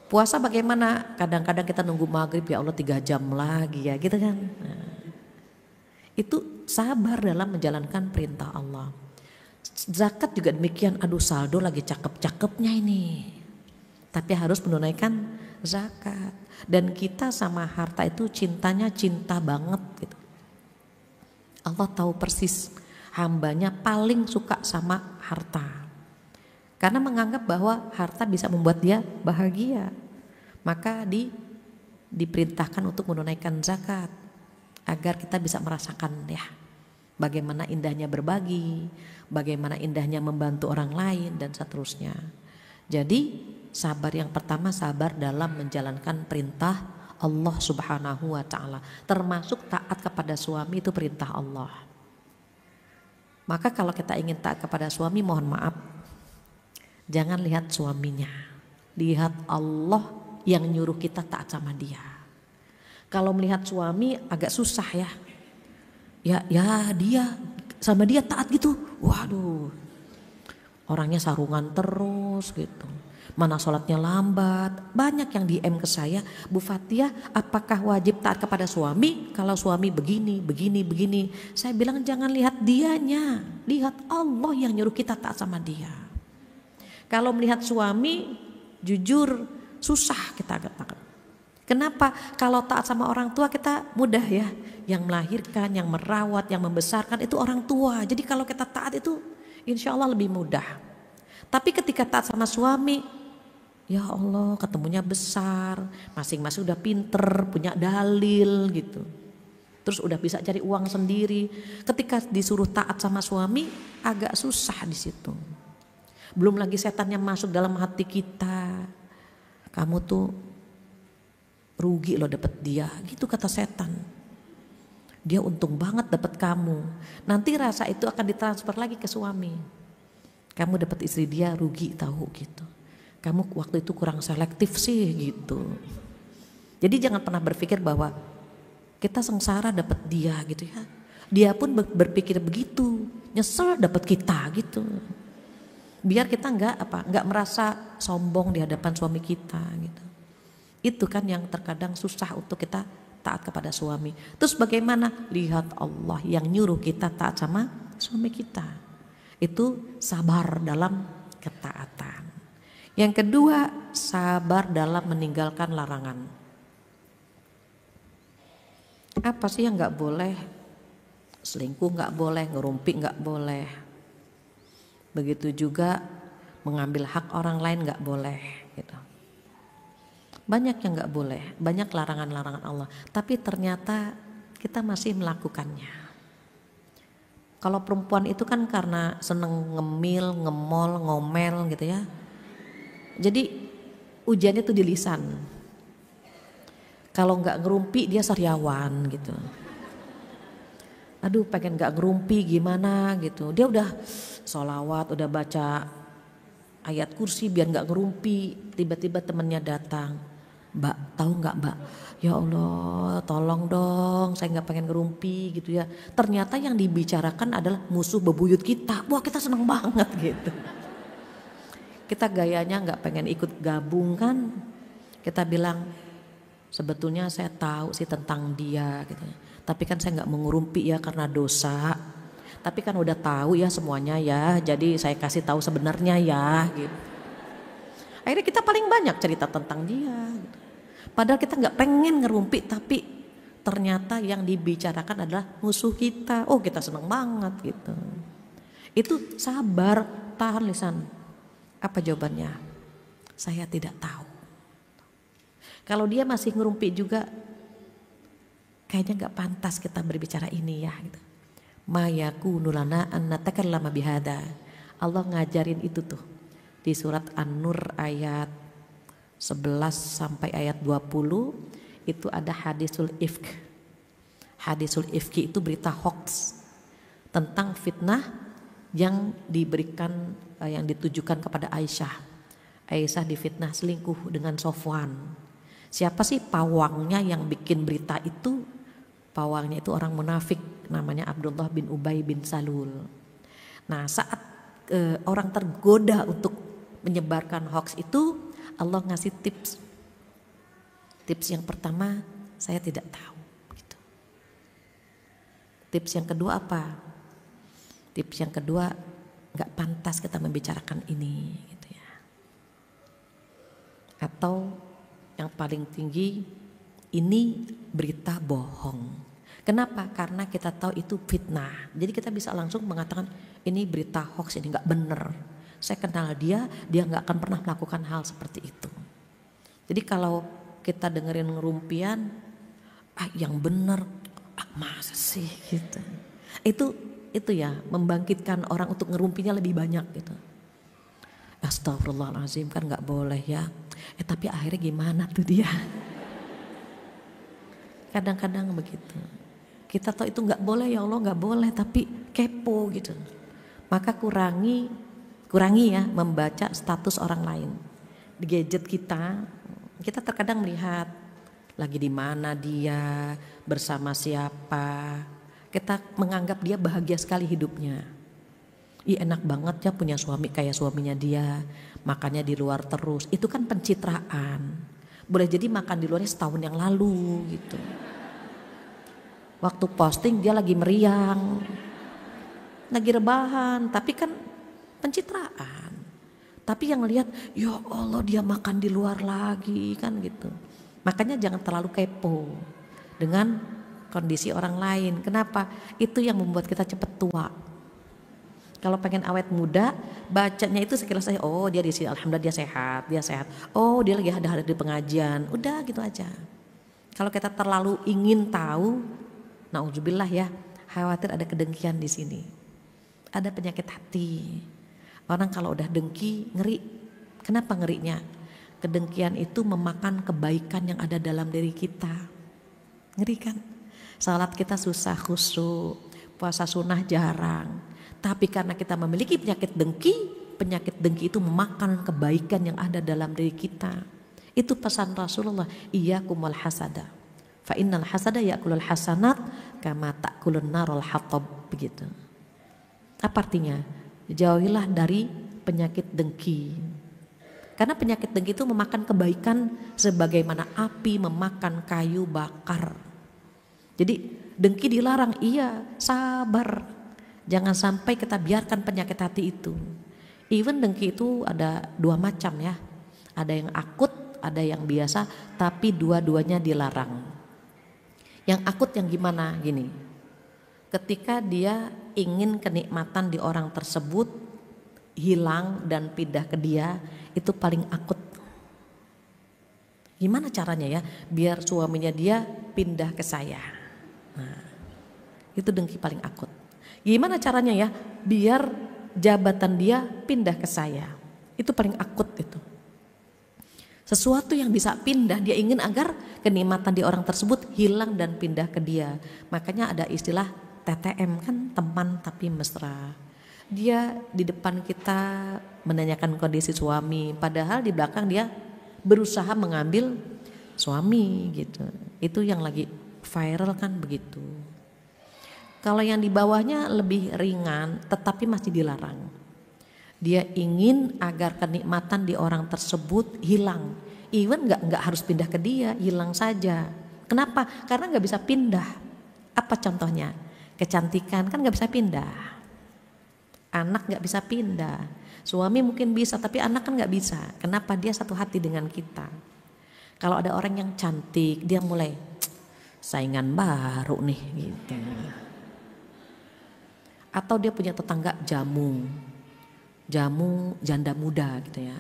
Puasa bagaimana? Kadang-kadang kita nunggu maghrib, ya Allah 3 jam lagi ya gitu kan. Nah, itu sabar dalam menjalankan perintah Allah. Zakat juga demikian, aduh saldo lagi cakep-cakepnya ini. Tapi harus menunaikan zakat. Dan kita sama harta itu cintanya cinta banget gitu. Allah tahu persis hambanya paling suka sama harta. Karena menganggap bahwa harta bisa membuat dia bahagia. Maka diperintahkan untuk menunaikan zakat. Agar kita bisa merasakan ya bagaimana indahnya berbagi, bagaimana indahnya membantu orang lain dan seterusnya. Jadi sabar yang pertama, sabar dalam menjalankan perintah Allah Subhanahu wa ta'ala. Termasuk taat kepada suami, itu perintah Allah. Maka kalau kita ingin taat kepada suami, mohon maaf, jangan lihat suaminya, lihat Allah yang nyuruh kita taat sama dia. Kalau melihat suami agak susah ya. Ya dia sama dia taat gitu. Waduh. Orangnya sarungan terus gitu. Mana sholatnya lambat. Banyak yang DM ke saya, Bu Fathia, apakah wajib taat kepada suami kalau suami begini. Saya bilang jangan lihat dianya, lihat Allah yang nyuruh kita taat sama dia. Kalau melihat suami, jujur susah kita katakan. Kenapa? Kalau taat sama orang tua kita mudah ya. Yang melahirkan, yang merawat, yang membesarkan itu orang tua. Jadi kalau kita taat itu insya Allah lebih mudah. Tapi ketika taat sama suami, ya Allah ketemunya besar, masing-masing udah pinter, punya dalil gitu. Terus udah bisa cari uang sendiri. Ketika disuruh taat sama suami agak susah di situ. Belum lagi setannya masuk dalam hati kita. Kamu tuh rugi loh dapet dia, gitu kata setan. Dia untung banget dapet kamu. Nanti rasa itu akan ditransfer lagi ke suami. Kamu dapet istri dia rugi tahu gitu. Kamu waktu itu kurang selektif sih gitu. Jadi jangan pernah berpikir bahwa kita sengsara dapet dia gitu ya. Dia pun berpikir begitu, nyesel dapet kita gitu. Biar kita nggak merasa sombong di hadapan suami kita gitu. Itu kan yang terkadang susah untuk kita taat kepada suami. Terus bagaimana? Lihat Allah yang nyuruh kita taat sama suami kita. Itu sabar dalam ketaatan. Yang kedua, sabar dalam meninggalkan larangan. Apa sih yang gak boleh? Selingkuh gak boleh, ngerumpi gak boleh. Begitu juga mengambil hak orang lain gak boleh gitu. Banyak yang gak boleh, banyak larangan-larangan Allah. Tapi ternyata kita masih melakukannya. Kalau perempuan itu kan karena seneng ngemil, ngemol, ngomel gitu ya. Jadi ujiannya tuh di lisan. Kalau gak ngerumpi dia sariawan gitu. Aduh pengen gak ngerumpi gimana gitu. Dia udah sholawat, udah baca ayat kursi biar gak ngerumpi. Tiba-tiba temennya datang. Mbak, tahu nggak Mbak? Ya Allah, tolong dong, saya nggak pengen ngerumpi gitu ya. Ternyata yang dibicarakan adalah musuh bebuyut kita. Wah, kita seneng banget gitu. Kita gayanya nggak pengen ikut gabung kan. Kita bilang, sebetulnya saya tahu sih tentang dia gitu. Tapi kan saya nggak mau ngerumpi ya karena dosa. Tapi kan udah tahu ya semuanya ya, jadi saya kasih tahu sebenarnya ya gitu. Akhirnya kita paling banyak cerita tentang dia gitu. Padahal kita nggak pengen ngerumpi, tapi ternyata yang dibicarakan adalah musuh kita. Oh, kita seneng banget gitu. Itu sabar, tahan lisan. Apa jawabannya? Saya tidak tahu. Kalau dia masih ngerumpi juga, kayaknya nggak pantas kita berbicara ini ya gitu. Ma yakunu lana an natakallama bihada. Allah ngajarin itu tuh di surat An-Nur ayat 11 sampai ayat 20 itu ada hadisul ifk. Hadisul ifki itu berita hoax tentang fitnah yang diberikan yang ditujukan kepada Aisyah. Aisyah difitnah selingkuh dengan Sofwan. Siapa sih pawangnya yang bikin berita itu? Pawangnya itu orang munafik namanya Abdullah bin Ubay bin Salul. Nah, saat orang tergoda untuk menyebarkan hoax itu, Allah ngasih tips. Tips yang pertama, saya tidak tahu. Gitu. Tips yang kedua apa? Tips yang kedua, nggak pantas kita membicarakan ini, gitu ya. Atau yang paling tinggi, ini berita bohong. Kenapa? Karena kita tahu itu fitnah. Jadi kita bisa langsung mengatakan ini berita hoax, ini nggak benar. Saya kenal dia nggak akan pernah melakukan hal seperti itu. Jadi kalau kita dengerin ngerumpian, yang benar, masa sih gitu. Itu ya membangkitkan orang untuk ngerumpinya lebih banyak gitu. Astagfirullahaladzim, kan nggak boleh ya. Tapi akhirnya gimana tuh dia? Kadang-kadang begitu. Kita tahu itu nggak boleh, ya Allah nggak boleh, tapi kepo gitu. Maka kurangi ya membaca status orang lain. Di gadget kita terkadang melihat lagi di mana dia, bersama siapa. Kita menganggap dia bahagia sekali hidupnya. Ih, enak banget ya punya suami kayak suaminya dia, makannya di luar terus. Itu kan pencitraan. Boleh jadi makan di luarnya setahun yang lalu gitu. Waktu posting dia lagi meriang, lagi rebahan, tapi kan pencitraan. Tapi yang lihat, ya Allah dia makan di luar lagi kan gitu. Makanya jangan terlalu kepo dengan kondisi orang lain. Kenapa? Itu yang membuat kita cepat tua. Kalau pengen awet muda, bacanya itu sekilas saja, oh dia di sini, alhamdulillah dia sehat. Oh dia lagi ada di pengajian, udah gitu aja. Kalau kita terlalu ingin tahu, naudzubillah ya, khawatir ada kedengkian di sini. Ada penyakit hati. Orang kalau udah dengki, ngeri. Kenapa ngerinya? Kedengkian itu memakan kebaikan yang ada dalam diri kita. Ngeri kan? Salat kita susah khusyuk, puasa sunnah jarang. Tapi karena kita memiliki penyakit dengki itu memakan kebaikan yang ada dalam diri kita. Itu pesan Rasulullah, iyyakum wal hasada. Fa innal hasada ya'kulul hasanat kama ta'kulun narul hatab, begitu. Apa artinya? Jauhilah dari penyakit dengki. Karena penyakit dengki itu memakan kebaikan sebagaimana api memakan kayu bakar. Jadi dengki dilarang, iya, sabar. Jangan sampai kita biarkan penyakit hati itu. Even dengki itu ada dua macam ya. Ada yang akut, ada yang biasa, tapi dua-duanya dilarang. Yang akut yang gimana? Gini, ketika dia ingin kenikmatan di orang tersebut hilang dan pindah ke dia, itu paling akut. Gimana caranya ya biar suaminya dia pindah ke saya? Nah, itu dengki paling akut. Gimana caranya ya biar jabatan dia pindah ke saya? Itu paling akut itu. Sesuatu yang bisa pindah, dia ingin agar kenikmatan di orang tersebut hilang dan pindah ke dia. Makanya ada istilah TTM kan, teman tapi mesra. Dia di depan kita menanyakan kondisi suami, padahal di belakang dia berusaha mengambil suami gitu. Itu yang lagi viral kan begitu. Kalau yang di bawahnya lebih ringan tetapi masih dilarang. Dia ingin agar kenikmatan di orang tersebut hilang. Even nggak harus pindah ke dia, hilang saja. Kenapa? Karena nggak bisa pindah. Apa contohnya? Kecantikan kan nggak bisa pindah. Anak nggak bisa pindah. Suami mungkin bisa, tapi anak kan nggak bisa. Kenapa? Dia satu hati dengan kita. Kalau ada orang yang cantik, dia mulai saingan baru nih gitu. Atau dia punya tetangga jamu janda muda gitu ya.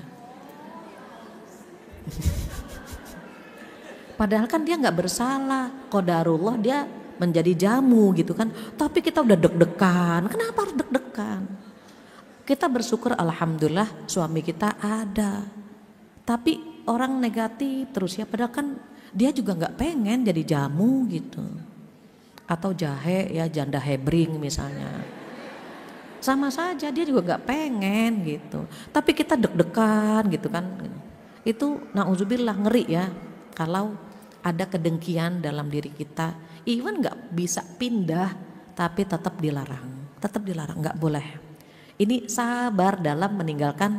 Padahal kan dia nggak bersalah, qadarullah dia menjadi jamu gitu kan. Tapi kita udah deg-degan, kenapa harus deg-degan? Kita bersyukur alhamdulillah suami kita ada. Tapi orang negatif terus ya, padahal kan dia juga nggak pengen jadi jamu gitu. Atau jahe ya, janda hebring misalnya. Sama saja dia juga gak pengen gitu. Tapi kita deg-degan gitu kan. Itu na'udzubillah ngeri ya. Kalau ada kedengkian dalam diri kita. Even gak bisa pindah tapi tetap dilarang. Tetap dilarang, gak boleh. Ini sabar dalam meninggalkan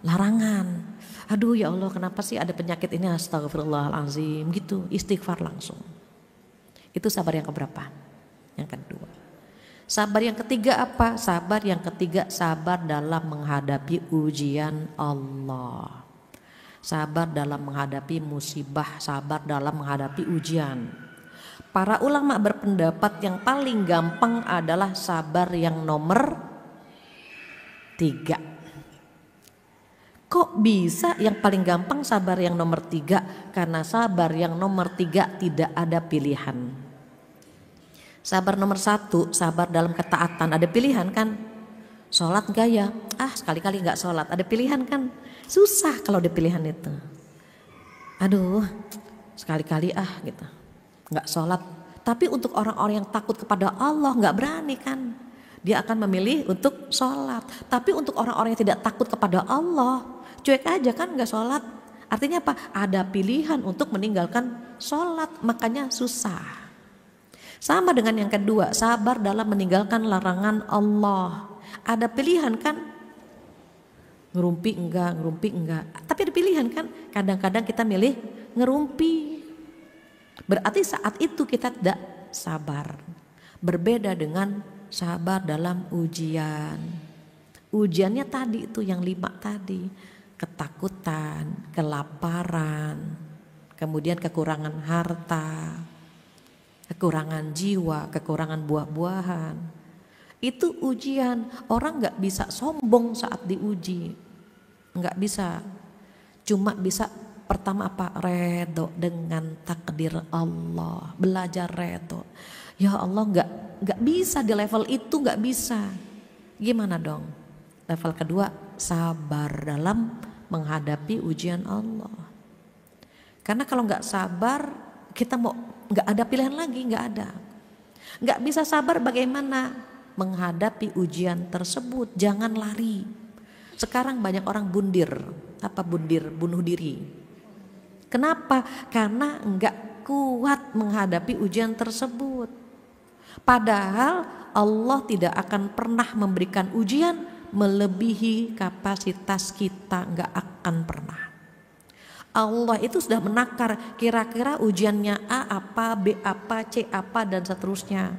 larangan. Aduh ya Allah, kenapa sih ada penyakit ini, astagfirullahalazim gitu. Istighfar langsung. Itu sabar yang keberapa? Yang kedua. Sabar yang ketiga apa? Sabar yang ketiga, sabar dalam menghadapi ujian Allah. Sabar dalam menghadapi musibah, sabar dalam menghadapi ujian. Para ulama berpendapat yang paling gampang adalah sabar yang nomor 3. Kok bisa yang paling gampang sabar yang nomor 3? Karena sabar yang nomor 3 tidak ada pilihan. Sabar nomor 1, sabar dalam ketaatan, ada pilihan kan? Sholat gak ya? Sekali-kali gak sholat, ada pilihan kan? Susah kalau ada pilihan itu. Aduh, sekali-kali gitu, gak sholat. Tapi untuk orang-orang yang takut kepada Allah gak berani kan? Dia akan memilih untuk sholat. Tapi untuk orang-orang yang tidak takut kepada Allah, cuek aja kan gak sholat. Artinya apa? Ada pilihan untuk meninggalkan sholat, makanya susah. Sama dengan yang kedua, sabar dalam meninggalkan larangan Allah. Ada pilihan kan? Ngerumpi enggak. Tapi ada pilihan kan? Kadang-kadang kita milih ngerumpi. Berarti saat itu kita tidak sabar. Berbeda dengan sabar dalam ujian. Ujiannya tadi itu yang 5 tadi. Ketakutan, kelaparan, kemudian kekurangan harta, kekurangan jiwa, kekurangan buah-buahan. Itu ujian. Orang gak bisa sombong saat diuji, gak bisa. Cuma bisa pertama apa? Redo dengan takdir Allah. Belajar redo. Ya Allah, gak bisa di level itu, gak bisa. Gimana dong? Level kedua, sabar dalam menghadapi ujian Allah. Karena kalau gak sabar, kita gak ada pilihan lagi, gak ada. Gak bisa sabar bagaimana menghadapi ujian tersebut. Jangan lari. Sekarang banyak orang bundir. Apa bundir? Bunuh diri. Kenapa? Karena gak kuat menghadapi ujian tersebut. Padahal Allah tidak akan pernah memberikan ujian melebihi kapasitas kita, gak akan pernah. Allah itu sudah menakar kira-kira ujiannya A apa, B apa, C apa dan seterusnya.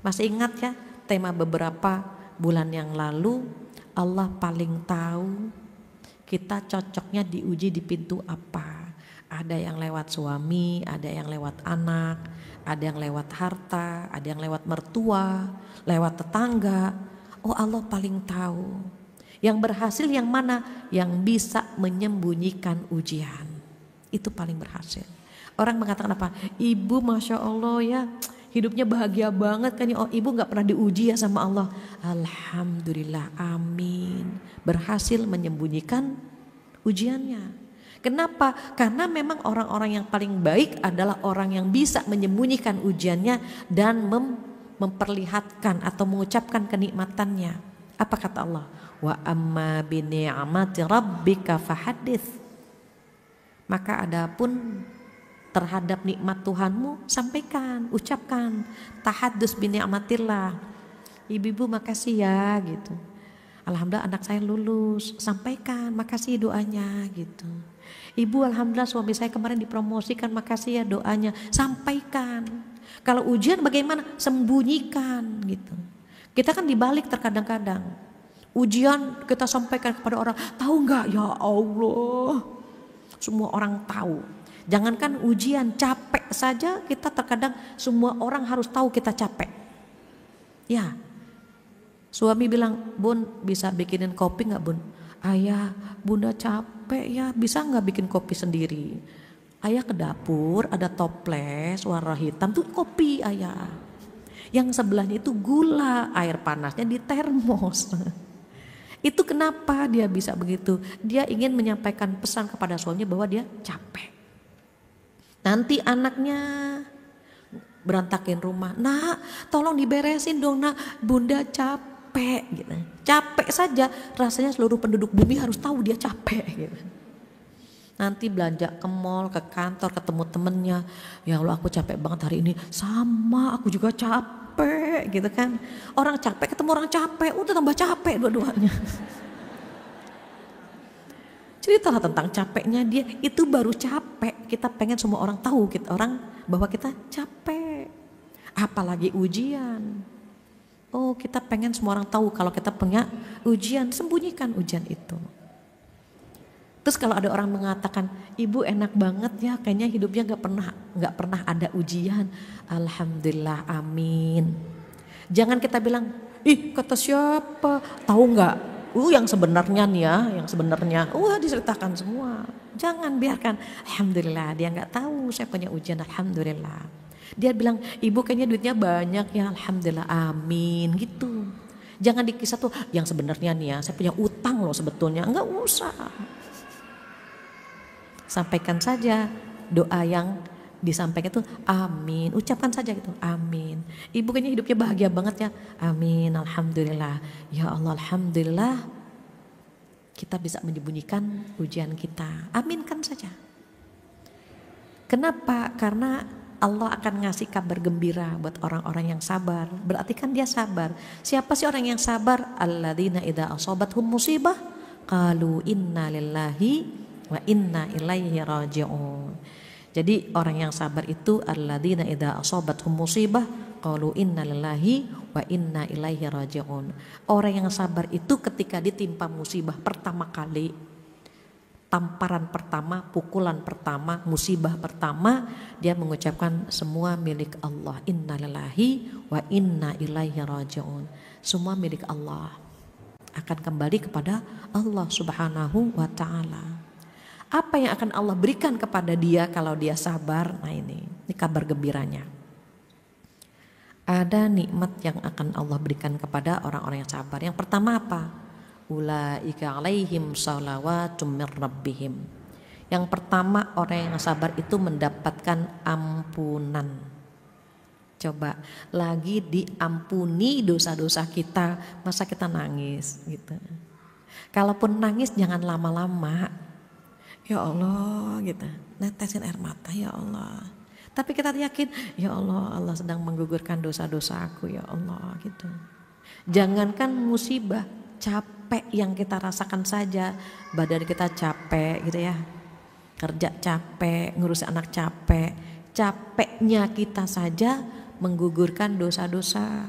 Masih ingat ya tema beberapa bulan yang lalu? Allah paling tahu kita cocoknya diuji di pintu apa. Ada yang lewat suami, ada yang lewat anak, ada yang lewat harta, ada yang lewat mertua, lewat tetangga. Oh, Allah paling tahu. Yang berhasil yang mana? Yang bisa menyembunyikan ujian. Itu paling berhasil. Orang mengatakan apa? Ibu Masya Allah ya, hidupnya bahagia banget kan ya. Oh, ibu gak pernah diuji ya sama Allah. Alhamdulillah, amin. Berhasil menyembunyikan ujiannya. Kenapa? Karena memang orang-orang yang paling baik adalah orang yang bisa menyembunyikan ujiannya dan memperlihatkan atau mengucapkan kenikmatannya. Apa kata Allah? Wa amma bi ni'mati rabbika fahadits. Maka adapun terhadap nikmat Tuhanmu, sampaikan, ucapkan. Tahaddus bi ni'matillah. Ibu-ibu makasih ya gitu. Alhamdulillah anak saya lulus, sampaikan makasih doanya gitu. Ibu alhamdulillah suami saya kemarin dipromosikan, makasih ya doanya, sampaikan. Kalau ujian bagaimana? Sembunyikan gitu. Kita kan dibalik terkadang-kadang. Ujian kita sampaikan kepada orang, tahu nggak ya Allah? Semua orang tahu. Jangankan ujian, capek saja kita terkadang semua orang harus tahu kita capek. Ya. Suami bilang, Bun bisa bikinin kopi gak Bun? Ayah, Bunda capek ya, bisa gak bikin kopi sendiri? Ayah ke dapur, ada toples warna hitam tuh kopi ayah. Yang sebelahnya itu gula, air panasnya di termos. Itu kenapa dia bisa begitu? Dia ingin menyampaikan pesan kepada suaminya bahwa dia capek. Nanti anaknya berantakin rumah, nak tolong diberesin dong nak, Bunda capek gitu. Capek saja rasanya seluruh penduduk bumi harus tahu dia capek gitu. Nanti belanja ke mall, ke kantor, ketemu temennya, ya Allah aku capek banget hari ini, sama aku juga capek gitu kan. Orang capek ketemu orang capek, udah tambah capek dua-duanya. Ceritalah tentang capeknya dia, itu baru capek. Kita pengen semua orang tahu kita orang bahwa kita capek. Apalagi ujian. Oh kita pengen semua orang tahu kalau kita punya ujian, sembunyikan ujian itu. Terus kalau ada orang mengatakan, ibu enak banget ya, kayaknya hidupnya nggak pernah ada ujian. Alhamdulillah, amin. Jangan kita bilang, ih kata siapa, tahu nggak? Yang sebenarnya nih ya, yang sebenarnya, diceritakan semua. Jangan biarkan, alhamdulillah dia nggak tahu saya punya ujian, alhamdulillah. Dia bilang, ibu kayaknya duitnya banyak ya, alhamdulillah, amin gitu. Jangan dikisah tuh, yang sebenarnya nih ya, saya punya utang loh sebetulnya, nggak usah. Sampaikan saja doa yang disampaikan itu amin, ucapkan saja gitu amin. Ibu kayaknya hidupnya bahagia banget ya, amin, alhamdulillah. Ya Allah, alhamdulillah kita bisa menyembunyikan ujian kita, aminkan saja. Kenapa? Karena Allah akan ngasih kabar gembira buat orang-orang yang sabar. Berarti kan dia sabar. Siapa sih orang yang sabar? Alladzina idza asabathum musibah qalu inna lillahi wa inna ilaihi raji'un. Jadi orang yang sabar itu alladzina idza asabathum musibah qalu inna lillahi wa inna ilaihi raji'un. Orang yang sabar itu ketika ditimpa musibah pertama kali, tamparan pertama, pukulan pertama, musibah pertama, dia mengucapkan semua milik Allah, inna lillahi wa inna ilaihi raji'un. Semua milik Allah, akan kembali kepada Allah Subhanahu wa ta'ala. Apa yang akan Allah berikan kepada dia kalau dia sabar? Nah ini kabar gembiranya. Ada nikmat yang akan Allah berikan kepada orang-orang yang sabar. Yang pertama apa? Ulaika alaihim shalawatum mir rabbihim. Yang pertama orang yang sabar itu mendapatkan ampunan. Coba lagi diampuni dosa-dosa kita, masa kita nangis gitu. Kalaupun nangis jangan lama-lama. Ya Allah gitu, netesin air mata ya Allah. Tapi kita yakin ya Allah, Allah sedang menggugurkan dosa-dosa aku ya Allah gitu. Jangankan musibah, capek yang kita rasakan saja, badan kita capek gitu ya. Kerja capek, ngurus anak capek, capeknya kita saja menggugurkan dosa-dosa.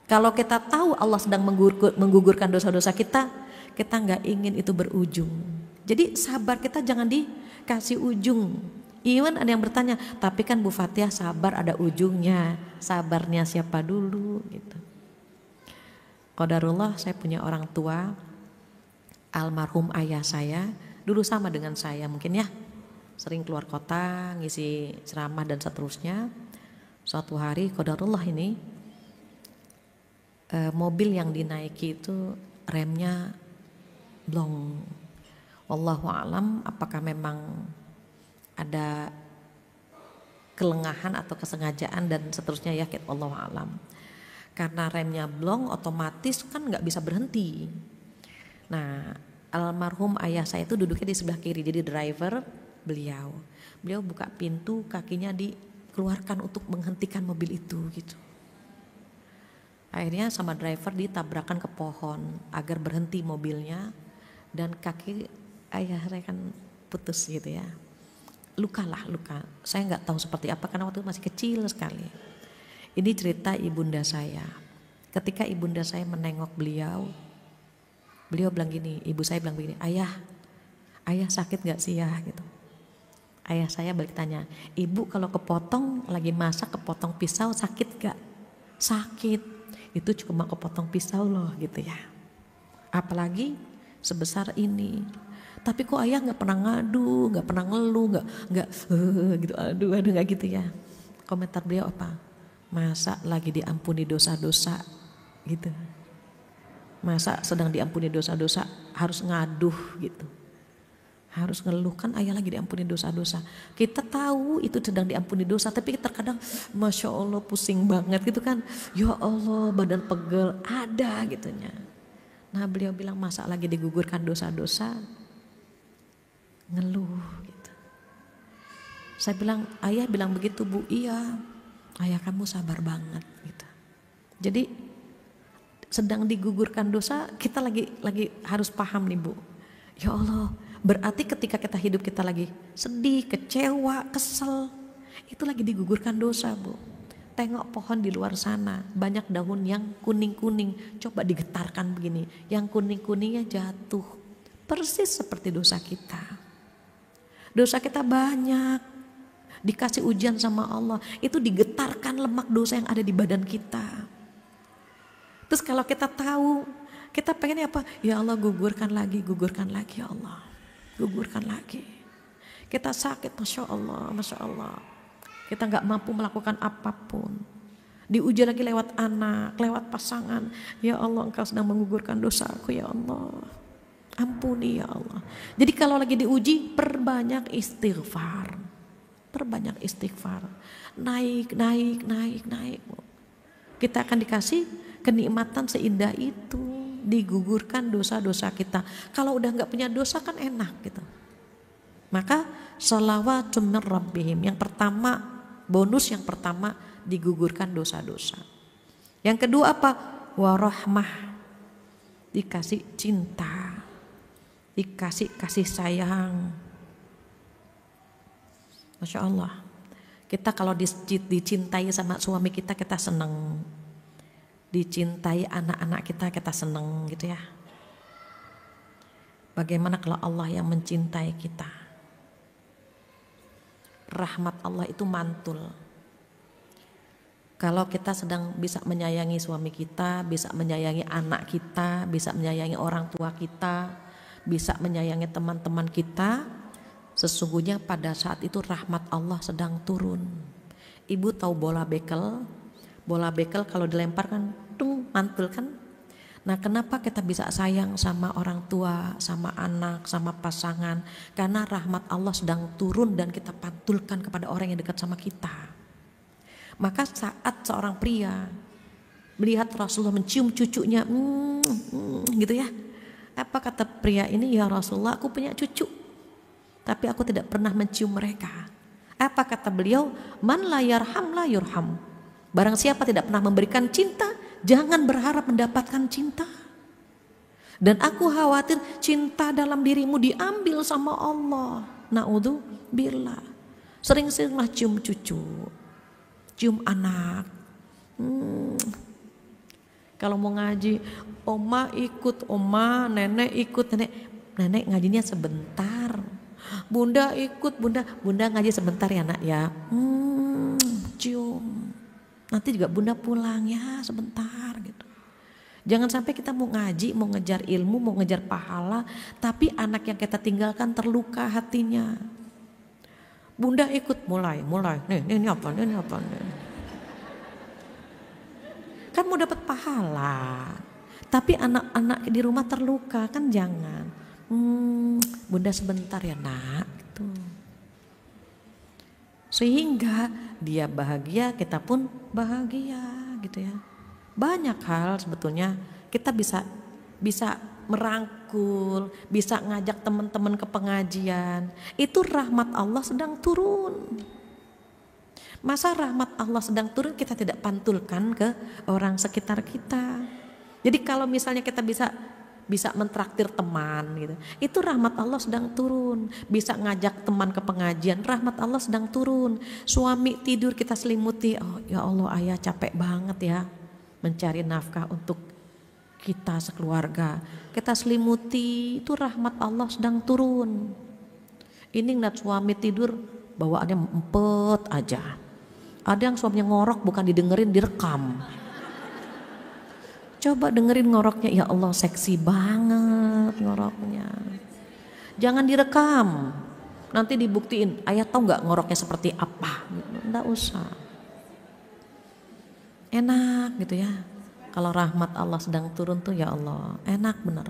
Kalau kita tahu Allah sedang menggugurkan dosa-dosa kita nggak ingin itu berujung. Jadi sabar kita jangan dikasih ujung. Iwan ada yang bertanya, tapi kan Bu Fathia sabar ada ujungnya. Sabarnya siapa dulu gitu. Qadarullah saya punya orang tua, almarhum ayah saya, dulu sama dengan saya mungkin ya. Sering keluar kota, ngisi ceramah dan seterusnya. Suatu hari qadarullah ini mobil yang dinaiki itu remnya blong. Wallahu a'lam apakah memang ada kelengahan atau kesengajaan dan seterusnya ya, wallahu a'lam. Karena remnya blong otomatis kan nggak bisa berhenti. Nah almarhum ayah saya itu duduknya di sebelah kiri, jadi driver beliau. Beliau buka pintu, kakinya dikeluarkan untuk menghentikan mobil itu gitu. Akhirnya sama driver ditabrakan ke pohon agar berhenti mobilnya, dan kaki ayah saya kan putus gitu ya. Luka. Saya nggak tahu seperti apa karena waktu itu masih kecil sekali. Ini cerita ibunda saya. Ketika ibunda saya menengok beliau bilang gini, ibu saya bilang begini, ayah sakit nggak sih ya gitu. Ayah saya balik tanya, ibu kalau kepotong lagi masak kepotong pisau sakit gak? Sakit, itu cuma kepotong pisau loh gitu ya. Apalagi sebesar ini. Tapi kok ayah nggak pernah ngadu, nggak pernah ngeluh, nggak gitu, aduh nggak gitu ya. Komentar beliau apa? Masa lagi diampuni dosa-dosa gitu. Masa sedang diampuni dosa-dosa harus ngaduh gitu. Harus ngeluh, kan ayah lagi diampuni dosa-dosa. Kita tahu itu sedang diampuni dosa, tapi terkadang Masya Allah pusing banget gitu kan. Ya Allah badan pegel ada gitunya. Nah beliau bilang masa lagi digugurkan dosa-dosa ngeluh gitu. Saya bilang, ayah bilang begitu bu, iya. Ayah kamu sabar banget gitu. Jadi sedang digugurkan dosa, kita lagi harus paham nih bu. Ya Allah, berarti ketika kita hidup kita lagi sedih, kecewa, kesel, itu lagi digugurkan dosa bu. Tengok pohon di luar sana, banyak daun yang kuning-kuning, coba digetarkan begini, yang kuning-kuningnya jatuh. Persis seperti dosa kita. Dosa kita banyak, dikasih ujian sama Allah, itu digetarkan lemak dosa yang ada di badan kita. Terus kalau kita tahu, kita pengennya apa? Ya Allah gugurkan lagi ya Allah. Gugurkan lagi. Kita sakit, Masya Allah. Kita gak mampu melakukan apapun. Diuji lagi lewat anak, lewat pasangan. Ya Allah engkau sedang menggugurkan dosaku ya Allah. Ampuni ya Allah. Jadi kalau lagi diuji perbanyak istighfar. Naik. Kita akan dikasih kenikmatan seindah itu. Digugurkan dosa-dosa kita. Kalau udah gak punya dosa kan enak gitu. Maka shalawatun min rabbihim. Yang pertama, bonus yang pertama digugurkan dosa-dosa. Yang kedua apa? Warahmah. Dikasih cinta. Dikasih kasih sayang. Masya Allah. Kita kalau dicintai sama suami kita senang. Dicintai anak-anak kita senang gitu ya. Bagaimana kalau Allah yang mencintai kita? Rahmat Allah itu mantul. Kalau kita sedang bisa menyayangi suami kita, bisa menyayangi anak kita, bisa menyayangi orang tua kita, bisa menyayangi teman-teman kita, sesungguhnya pada saat itu rahmat Allah sedang turun. Ibu tahu bola bekel? Bola bekel kalau dilempar kan mantul kan. Nah kenapa kita bisa sayang sama orang tua, sama anak, sama pasangan? Karena rahmat Allah sedang turun dan kita pantulkan kepada orang yang dekat sama kita. Maka saat seorang pria melihat Rasulullah mencium cucunya, gitu ya. Apa kata pria ini? Ya Rasulullah aku punya cucu, tapi aku tidak pernah mencium mereka. Apa kata beliau? Man la yarham la yurham. Barang siapa tidak pernah memberikan cinta, jangan berharap mendapatkan cinta. Dan aku khawatir cinta dalam dirimu diambil sama Allah. Na'udzubillah. Sering-seringlah cium cucu, cium anak. Kalau mau ngaji, oma ikut, nenek ikut, nenek ngajinya sebentar. Bunda ikut, bunda ngaji sebentar ya nak ya. Cium. Nanti juga bunda pulang ya sebentar gitu. Jangan sampai kita mau ngaji, mau ngejar ilmu, mau ngejar pahala, tapi anak yang kita tinggalkan terluka hatinya. Bunda ikut mulai. Ini apa? Kan mau dapat pahala, tapi anak-anak di rumah terluka kan jangan. Bunda sebentar ya nak. Gitu. Sehingga dia bahagia, kita pun bahagia gitu ya. Banyak hal sebetulnya kita bisa merangkul, bisa ngajak teman-teman ke pengajian. Itu rahmat Allah sedang turun. Masa rahmat Allah sedang turun kita tidak pantulkan ke orang sekitar kita. Jadi kalau misalnya kita bisa mentraktir teman gitu, itu rahmat Allah sedang turun. Bisa ngajak teman ke pengajian, rahmat Allah sedang turun. Suami tidur kita selimuti, oh ya Allah ayah capek banget ya mencari nafkah untuk kita sekeluarga, kita selimuti, itu rahmat Allah sedang turun. Ini ngeliat suami tidur bawaannya empet aja. Ada yang suaminya ngorok bukan didengerin, direkam. Coba dengerin ngoroknya, ya Allah seksi banget ngoroknya. Jangan direkam, nanti dibuktiin, ayah tahu nggak ngoroknya seperti apa? Nggak usah. Enak gitu ya. Kalau rahmat Allah sedang turun tuh ya Allah, enak bener.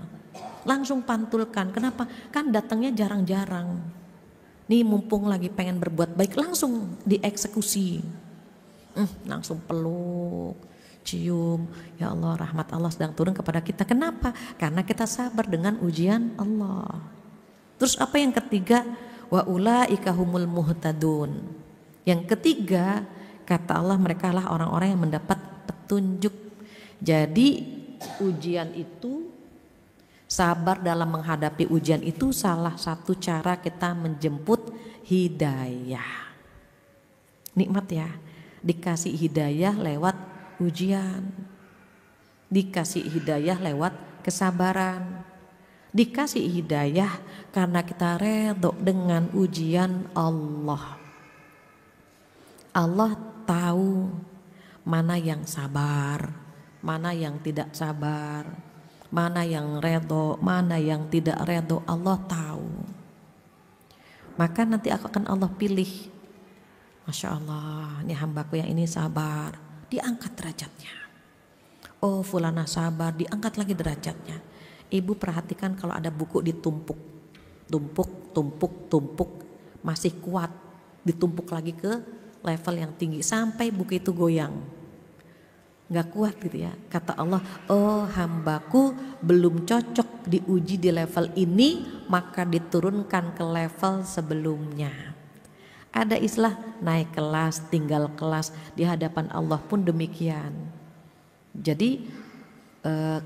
Langsung pantulkan, kenapa? Kan datangnya jarang-jarang. Nih mumpung lagi pengen berbuat baik, langsung dieksekusi. Langsung peluk, cium, ya Allah rahmat Allah sedang turun kepada kita. Kenapa? Karena kita sabar dengan ujian Allah. Terus apa yang ketiga? Wa ulaika humul muhtadun. Yang ketiga, kata Allah, mereka lah orang-orang yang mendapat petunjuk. Jadi ujian itu, sabar dalam menghadapi ujian itu salah satu cara kita menjemput hidayah. Nikmat ya, dikasih hidayah lewat ujian, dikasih hidayah lewat kesabaran, dikasih hidayah karena kita redho dengan ujian Allah. Allah tahu mana yang sabar, mana yang tidak sabar, mana yang redho, mana yang tidak redho, Allah tahu. Maka nanti akan Allah pilih, Masya Allah, ini hambaku yang ini sabar, diangkat derajatnya. Oh fulana sabar, diangkat lagi derajatnya. Ibu perhatikan kalau ada buku ditumpuk, tumpuk, masih kuat, ditumpuk lagi ke level yang tinggi sampai buku itu goyang. Gak kuat gitu ya. Kata Allah, oh hambaku belum cocok diuji di level ini, maka diturunkan ke level sebelumnya. Ada istilah naik kelas, tinggal kelas, di hadapan Allah pun demikian. Jadi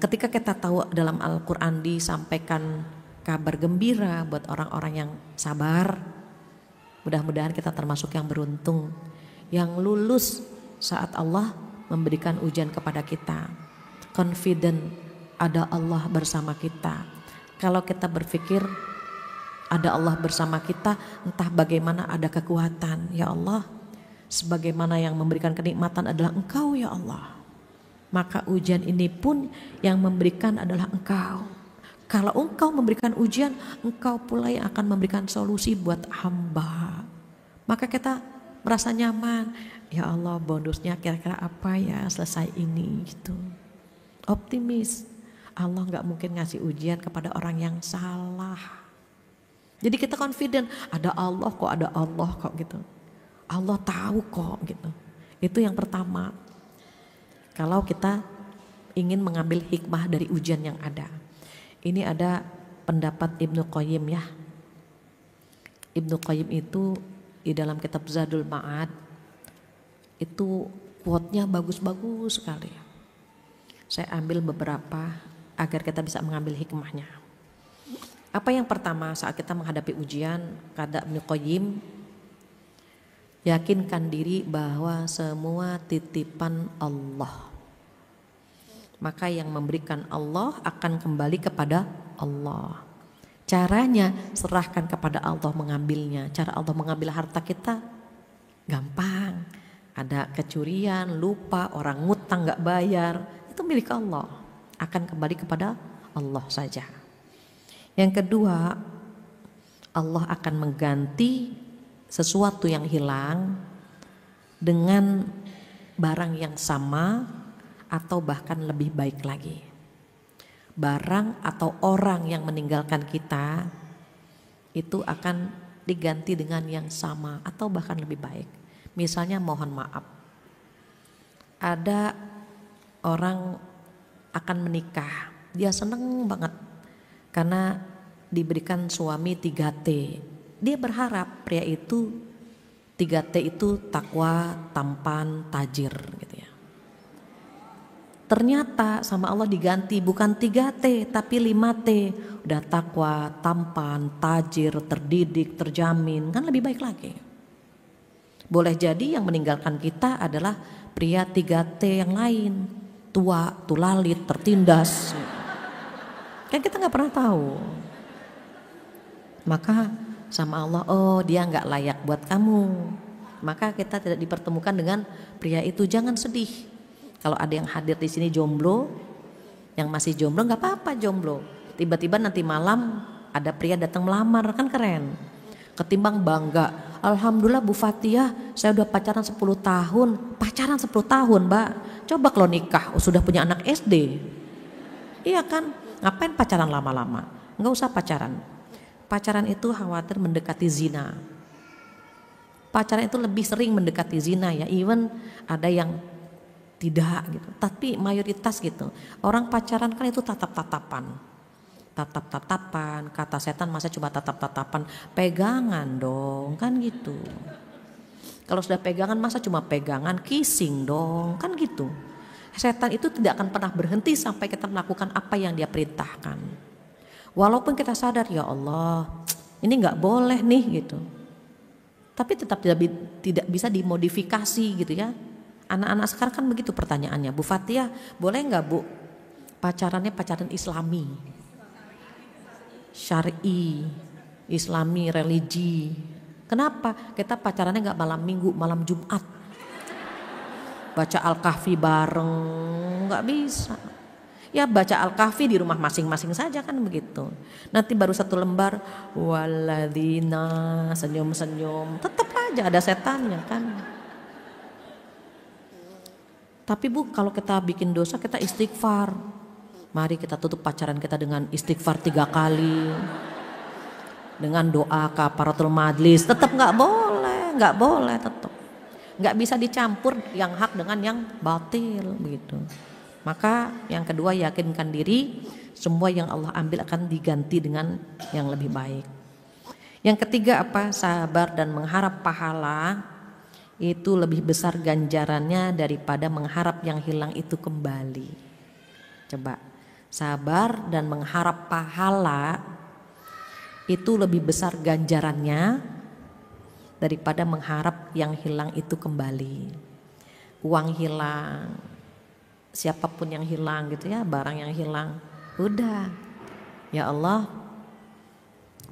ketika kita tahu dalam Al-Quran disampaikan kabar gembira buat orang-orang yang sabar, mudah-mudahan kita termasuk yang beruntung, yang lulus saat Allah memberikan ujian kepada kita. Confident ada Allah bersama kita. Kalau kita berpikir ada Allah bersama kita, entah bagaimana ada kekuatan, ya Allah, sebagaimana yang memberikan kenikmatan adalah Engkau ya Allah, maka ujian ini pun yang memberikan adalah Engkau. Kalau Engkau memberikan ujian, Engkau pula yang akan memberikan solusi buat hamba. Maka kita merasa nyaman, ya Allah bonusnya kira-kira apa ya selesai ini gitu. Optimis, Allah gak mungkin ngasih ujian kepada orang yang salah. Jadi kita confident, ada Allah kok gitu. Allah tahu kok gitu. Itu yang pertama. Kalau kita ingin mengambil hikmah dari ujian yang ada. Ini ada pendapat Ibnu Qayyim ya. Ibnu Qayyim itu di dalam kitab Zadul Ma'ad itu quote-nya bagus-bagus sekali. Saya ambil beberapa agar kita bisa mengambil hikmahnya. Apa yang pertama saat kita menghadapi ujian, kata Ibnu Qayyim, yakinkan diri bahwa semua titipan Allah. Maka yang memberikan Allah akan kembali kepada Allah. Caranya serahkan kepada Allah mengambilnya. Cara Allah mengambil harta kita gampang. Ada kecurian, lupa, orang ngutang gak bayar, itu milik Allah. Akan kembali kepada Allah saja. Yang kedua, Allah akan mengganti sesuatu yang hilang dengan barang yang sama atau bahkan lebih baik lagi. Barang atau orang yang meninggalkan kita itu akan diganti dengan yang sama atau bahkan lebih baik. Misalnya mohon maaf, ada orang akan menikah, dia seneng banget Karena diberikan suami 3T. Dia berharap pria itu 3T itu takwa, tampan, tajir gitu ya. Ternyata sama Allah diganti bukan 3T tapi 5T. Udah takwa, tampan, tajir, terdidik, terjamin, kan lebih baik lagi. Boleh jadi yang meninggalkan kita adalah pria 3T yang lain. Tua, tulalit, tertindas. Kan kita gak pernah tahu. Maka sama Allah, oh dia gak layak buat kamu. Maka kita tidak dipertemukan dengan pria itu. Jangan sedih. Kalau ada yang hadir di sini jomblo, yang masih jomblo gak apa-apa jomblo. Tiba-tiba nanti malam ada pria datang melamar, kan keren. Ketimbang bangga, alhamdulillah Bu Fathia saya udah pacaran 10 tahun. Pacaran 10 tahun Mbak, coba kalau nikah sudah punya anak SD. Iya kan, ngapain pacaran lama-lama? Nggak usah pacaran. Pacaran itu khawatir mendekati zina. Pacaran itu lebih sering mendekati zina ya, even ada yang tidak gitu. Tapi mayoritas gitu, orang pacaran kan itu tatap-tatapan. Tatap-tatapan, kata setan masa cuma tatap-tatapan, pegangan dong, kan gitu. Kalau sudah pegangan masa cuma pegangan, kissing dong, kan gitu. Setan itu tidak akan pernah berhenti sampai kita melakukan apa yang dia perintahkan. Walaupun kita sadar ya Allah, ini nggak boleh nih gitu. Tapi tetap tidak bisa dimodifikasi gitu ya. Anak-anak sekarang kan begitu pertanyaannya, Bu Fathia boleh nggak Bu pacarannya pacaran Islami? Syar'i, Islami, religi. Kenapa? Kita pacarannya nggak malam Minggu, malam Jumat. Baca Al-Kahfi bareng, nggak bisa. Ya baca Al-Kahfi di rumah masing-masing saja kan begitu. Nanti baru 1 lembar, waladina senyum-senyum, tetap aja ada setannya kan. Tapi Bu, kalau kita bikin dosa kita istighfar. Mari kita tutup pacaran kita dengan istighfar 3 kali. Dengan doa kafaratul majlis. Tetap gak boleh tetap. Gak bisa dicampur yang hak dengan yang batil begitu. Maka yang kedua, yakinkan diri semua yang Allah ambil akan diganti dengan yang lebih baik. Yang ketiga apa? Sabar dan mengharap pahala itu lebih besar ganjarannya daripada mengharap yang hilang itu kembali. Coba. Sabar dan mengharap pahala itu lebih besar ganjarannya daripada mengharap yang hilang itu kembali. Uang hilang, siapapun yang hilang gitu ya, barang yang hilang, udah. Ya Allah,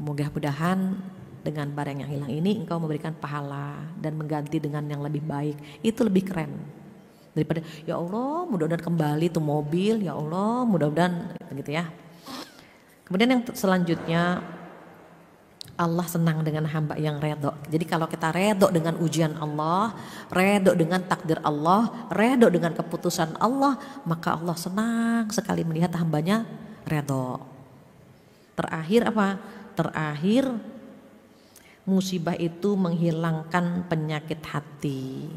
mudah-mudahan dengan barang yang hilang ini Engkau memberikan pahala dan mengganti dengan yang lebih baik. Itu lebih keren. Daripada ya Allah mudah-mudahan kembali tuh mobil, ya Allah mudah-mudahan gitu ya. Kemudian yang selanjutnya, Allah senang dengan hamba yang redo. Jadi kalau kita redo dengan ujian Allah, redo dengan takdir Allah, redo dengan keputusan Allah, maka Allah senang sekali melihat hambanya redo. Terakhir apa? Terakhir musibah itu menghilangkan penyakit hati.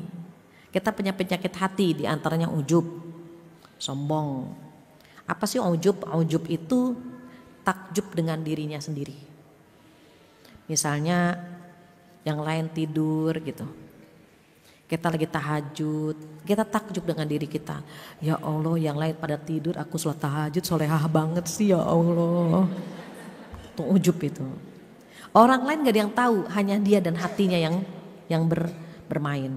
Kita punya penyakit hati, diantaranya ujub, sombong. Apa sih ujub? Ujub itu takjub dengan dirinya sendiri. Misalnya yang lain tidur gitu, kita lagi tahajud, kita takjub dengan diri kita. Ya Allah, yang lain pada tidur, aku sholat tahajud solehah banget sih ya Allah. Itu ujub itu. Orang lain gak ada yang tahu, hanya dia dan hatinya yang bermain.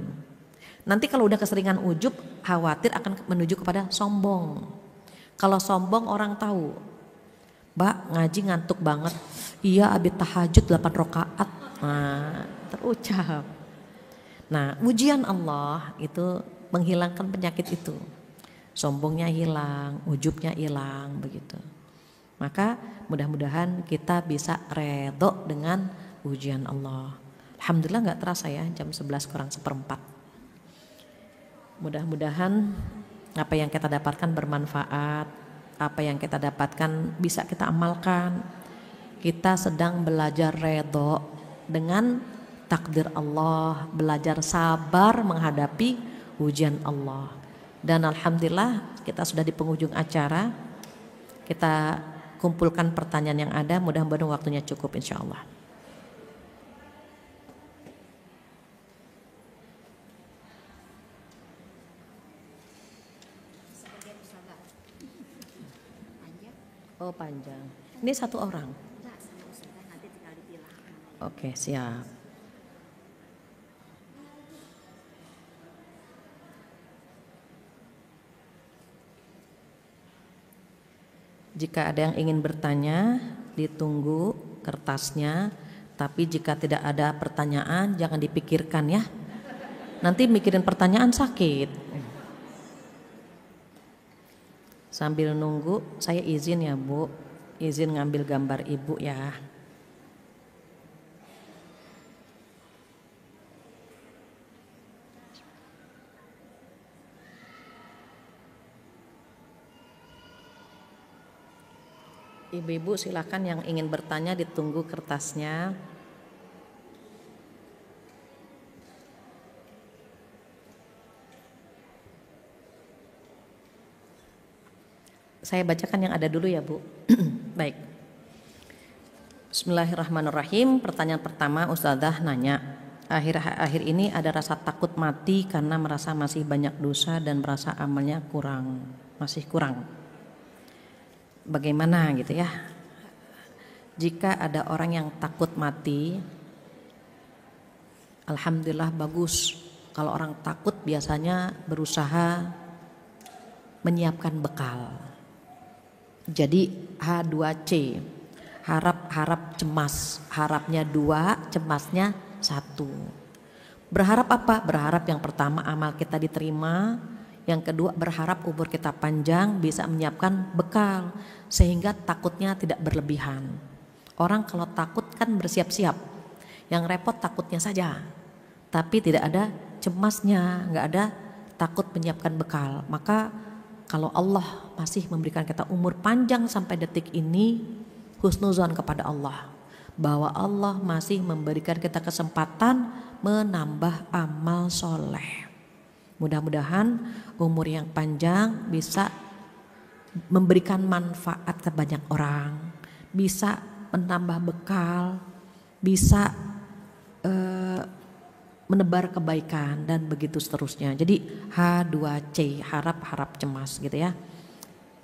Nanti kalau udah keseringan ujub, khawatir akan menuju kepada sombong. Kalau sombong orang tahu, Mbak ngaji ngantuk banget. Iya abis tahajud 8 rakaat. Nah, terucap. Nah, ujian Allah itu menghilangkan penyakit itu. Sombongnya hilang, ujubnya hilang begitu. Maka mudah-mudahan kita bisa redho dengan ujian Allah. Alhamdulillah gak terasa ya, jam 11 kurang 1/4. Mudah-mudahan apa yang kita dapatkan bermanfaat, apa yang kita dapatkan bisa kita amalkan. Kita sedang belajar redho dengan takdir Allah, belajar sabar menghadapi ujian Allah. Dan alhamdulillah kita sudah di penghujung acara. Kita kumpulkan pertanyaan yang ada, mudah-mudahan waktunya cukup insya Allah. Oh panjang. Ini satu orang. Oke, siap. Jika ada yang ingin bertanya, ditunggu kertasnya. Tapi jika tidak ada pertanyaan, jangan dipikirkan ya. Nanti mikirin pertanyaan sakit. Sambil nunggu, saya izin ya Bu, izin ngambil gambar Ibu ya. Ibu-ibu silakan yang ingin bertanya ditunggu kertasnya. Saya bacakan yang ada dulu ya Bu. Baik. Bismillahirrahmanirrahim. Pertanyaan pertama, Ustadzah nanya, akhir-akhir ini ada rasa takut mati karena merasa masih banyak dosa dan merasa amalnya masih kurang. Bagaimana gitu ya? Jika ada orang yang takut mati, alhamdulillah bagus. Kalau orang takut biasanya berusaha menyiapkan bekal. Jadi H2C, harap cemas, harapnya 2, cemasnya 1. Berharap apa? Berharap yang pertama amal kita diterima, yang kedua berharap umur kita panjang, bisa menyiapkan bekal sehingga takutnya tidak berlebihan. Orang kalau takut kan bersiap-siap, yang repot takutnya saja, tapi tidak ada cemasnya, nggak ada takut menyiapkan bekal. Maka kalau Allah masih memberikan kita umur panjang sampai detik ini, husnuzon kepada Allah bahwa Allah masih memberikan kita kesempatan menambah amal soleh. Mudah-mudahan umur yang panjang bisa memberikan manfaat ke banyak orang, bisa menambah bekal, bisa menebar kebaikan dan begitu seterusnya. Jadi H2C, harap cemas gitu ya.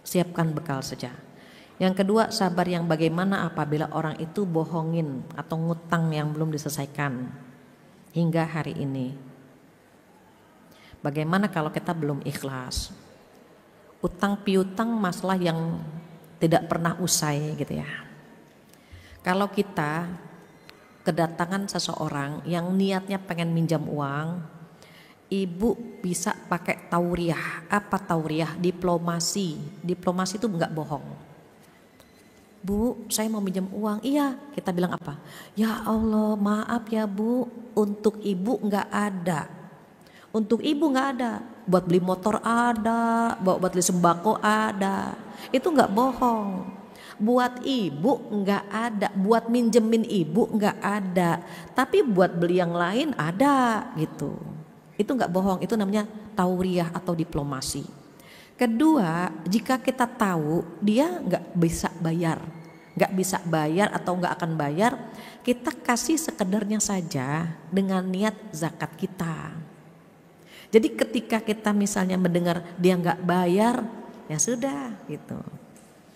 Siapkan bekal saja. Yang kedua, sabar yang bagaimana apabila orang itu bohongin atau ngutang yang belum diselesaikan hingga hari ini. Bagaimana kalau kita belum ikhlas? Utang piutang masalah yang tidak pernah usai gitu ya. Kalau kita kedatangan seseorang yang niatnya pengen minjam uang, ibu bisa pakai tauriah. Apa tauriah? Diplomasi. Diplomasi itu enggak bohong. Bu, saya mau minjam uang. Iya, kita bilang apa? Ya Allah, maaf ya Bu, untuk ibu enggak ada. Untuk ibu enggak ada. Buat beli motor ada, buat beli sembako ada. Itu enggak bohong. Buat ibu enggak ada, buat minjemin ibu enggak ada, tapi buat beli yang lain ada gitu. Itu enggak bohong, itu namanya tauriah atau diplomasi. Kedua, jika kita tahu dia enggak bisa bayar atau enggak akan bayar, kita kasih sekedarnya saja dengan niat zakat kita. Jadi ketika kita misalnya mendengar dia enggak bayar, ya sudah gitu.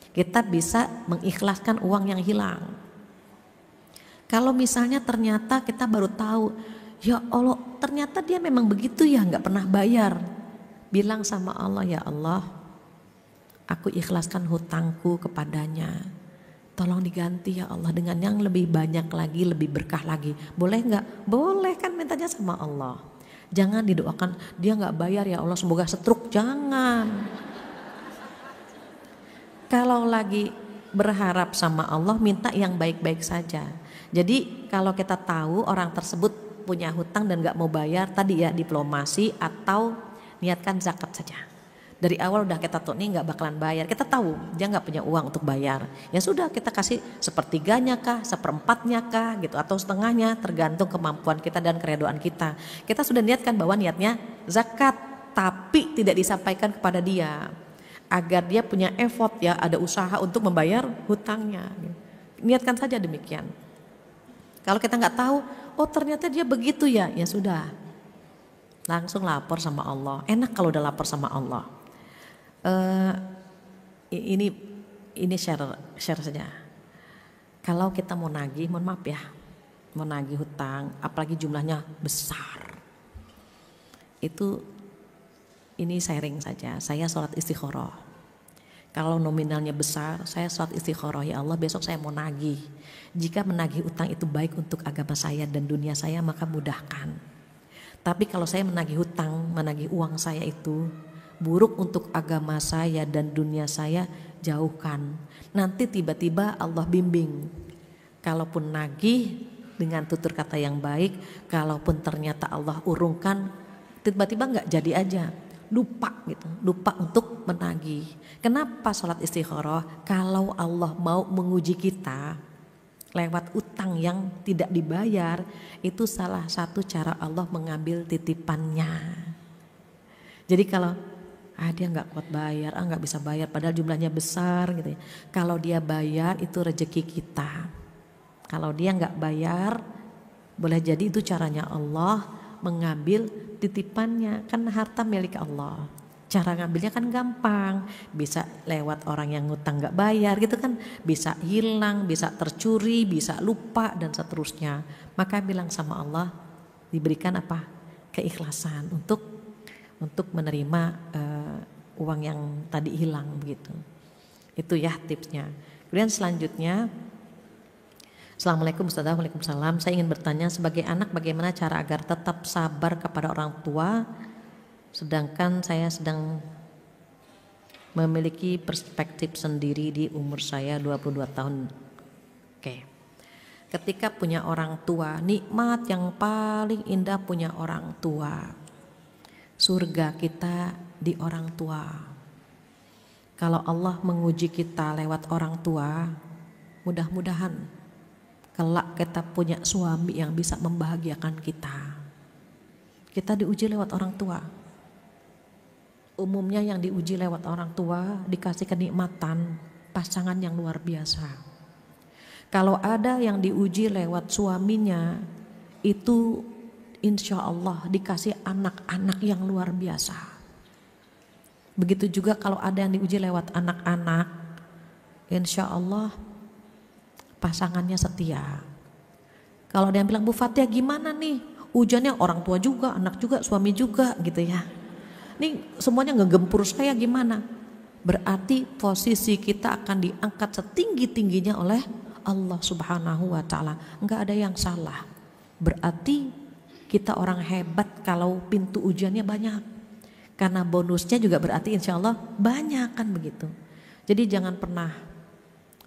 Kita bisa mengikhlaskan uang yang hilang. Kalau misalnya ternyata kita baru tahu, ya Allah ternyata dia memang begitu ya, nggak pernah bayar. Bilang sama Allah, ya Allah, aku ikhlaskan hutangku kepadanya. Tolong diganti ya Allah dengan yang lebih banyak lagi, lebih berkah lagi. Boleh nggak? Boleh kan, mintanya sama Allah. Jangan didoakan dia nggak bayar ya Allah semoga setruk, jangan. Kalau lagi berharap sama Allah, minta yang baik-baik saja. Jadi kalau kita tahu orang tersebut punya hutang dan gak mau bayar, tadi ya diplomasi atau niatkan zakat saja. Dari awal udah kita tahu nih gak bakalan bayar, kita tahu dia gak punya uang untuk bayar. Ya sudah, kita kasih sepertiganya kah, seperempatnya kah gitu, atau setengahnya, tergantung kemampuan kita dan keredoan kita. Kita sudah niatkan bahwa niatnya zakat, tapi tidak disampaikan kepada dia. agar dia punya effort ya, ada usaha untuk membayar hutangnya. Niatkan saja demikian. Kalau kita nggak tahu, oh ternyata dia begitu ya, ya sudah, langsung lapor sama Allah. Enak kalau udah lapor sama Allah. Ini share saja. Kalau kita mau nagih, mohon maaf ya, mau nagih hutang, apalagi jumlahnya besar, ini sharing saja. Saya sholat istikharah. Kalau nominalnya besar, saya sholat istikharah, ya Allah besok saya mau nagih. Jika menagih utang itu baik untuk agama saya dan dunia saya, maka mudahkan. Tapi kalau saya menagih hutang, menagih uang saya itu buruk untuk agama saya dan dunia saya, jauhkan. Nanti tiba-tiba Allah bimbing. Kalaupun nagih dengan tutur kata yang baik, kalaupun ternyata Allah urungkan, tiba-tiba nggak jadi aja, lupa gitu, lupa untuk menagih. Kenapa sholat istikharah? Kalau Allah mau menguji kita lewat utang yang tidak dibayar, itu salah satu cara Allah mengambil titipannya. Jadi kalau dia nggak kuat bayar, nggak bisa bayar, padahal jumlahnya besar gitu ya. Kalau dia bayar itu rezeki kita. Kalau dia nggak bayar, boleh jadi itu caranya Allah mengambil titipannya, kan harta milik Allah. Cara ngambilnya kan gampang, bisa lewat orang yang ngutang nggak bayar gitu kan, bisa hilang, bisa tercuri, bisa lupa dan seterusnya. Maka bilang sama Allah, diberikan apa? Keikhlasan untuk menerima uang yang tadi hilang begitu. Itu ya tipsnya. Kemudian selanjutnya, Assalamualaikum Ustazah. Waalaikumsalam. Saya ingin bertanya, sebagai anak bagaimana cara agar tetap sabar kepada orang tua sedangkan saya sedang memiliki perspektif sendiri di umur saya 22 tahun. Oke. Ketika punya orang tua, nikmat yang paling indah punya orang tua. Surga kita di orang tua. Kalau Allah menguji kita lewat orang tua, mudah-mudahan kelak kita punya suami yang bisa membahagiakan kita. Kita diuji lewat orang tua. Umumnya yang diuji lewat orang tua dikasih kenikmatan, pasangan yang luar biasa. Kalau ada yang diuji lewat suaminya, itu insya Allah dikasih anak-anak yang luar biasa. Begitu juga kalau ada yang diuji lewat anak-anak, insya Allah pasangannya setia. Kalau ada yang bilang, Bu Fatia gimana nih, ujiannya orang tua juga, anak juga, suami juga gitu ya, nih semuanya ngegempur saya gimana? Berarti posisi kita akan diangkat setinggi-tingginya oleh Allah Subhanahu wa Ta'ala. Enggak ada yang salah. Berarti kita orang hebat kalau pintu ujiannya banyak, karena bonusnya juga berarti insya Allah banyak kan begitu. Jadi jangan pernah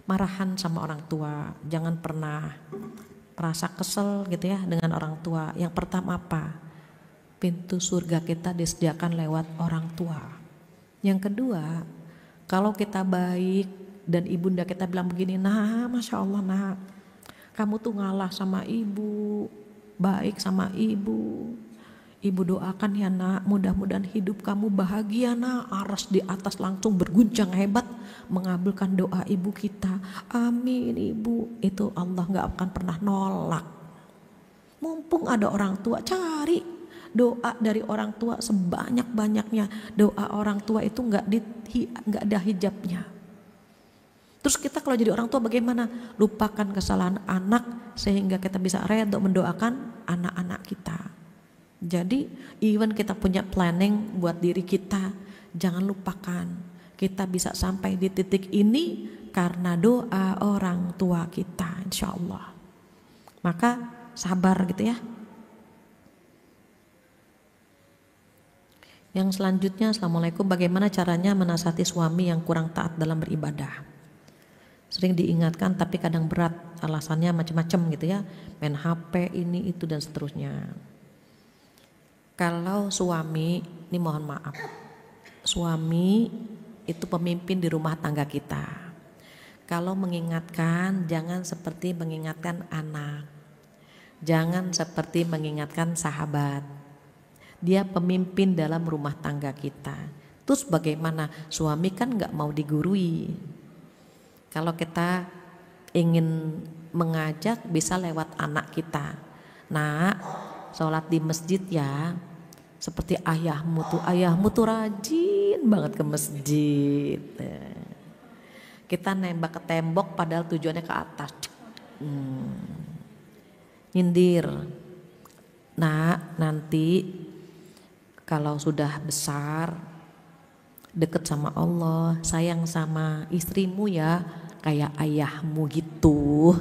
marahan sama orang tua, jangan pernah merasa kesel gitu ya dengan orang tua. Yang pertama apa? Pintu surga kita disediakan lewat orang tua. Yang kedua, kalau kita baik dan ibunda kita bilang begini, nah Masya Allah nak, kamu tuh ngalah sama ibu, baik sama ibu. Ibu doakan ya nak, mudah-mudahan hidup kamu bahagia nak. Aras di atas langsung berguncang hebat mengabulkan doa ibu kita. Amin ibu. Itu Allah gak akan pernah nolak. Mumpung ada orang tua, cari doa dari orang tua sebanyak-banyaknya. Doa orang tua itu gak ada hijabnya. Terus kita kalau jadi orang tua bagaimana? Lupakan kesalahan anak sehingga kita bisa redha mendoakan anak-anak kita. Jadi even kita punya planning buat diri kita, jangan lupakan kita bisa sampai di titik ini karena doa orang tua kita, insya Allah. Maka sabar gitu ya. Yang selanjutnya, Assalamualaikum, bagaimana caranya menasihati suami yang kurang taat dalam beribadah? Sering diingatkan tapi kadang berat, alasannya macam-macam gitu ya, main HP ini itu dan seterusnya. Kalau suami, ini mohon maaf, suami itu pemimpin di rumah tangga kita. Kalau mengingatkan, jangan seperti mengingatkan anak, jangan seperti mengingatkan sahabat. Dia pemimpin dalam rumah tangga kita. Terus bagaimana? Suami kan nggak mau digurui. Kalau kita ingin mengajak bisa lewat anak kita. Nak, sholat di masjid ya. Seperti ayahmu tuh rajin banget ke masjid. Kita nembak ke tembok padahal tujuannya ke atas. Nyindir. Nak, nanti kalau sudah besar, deket sama Allah, sayang sama istrimu ya, kayak ayahmu gitu.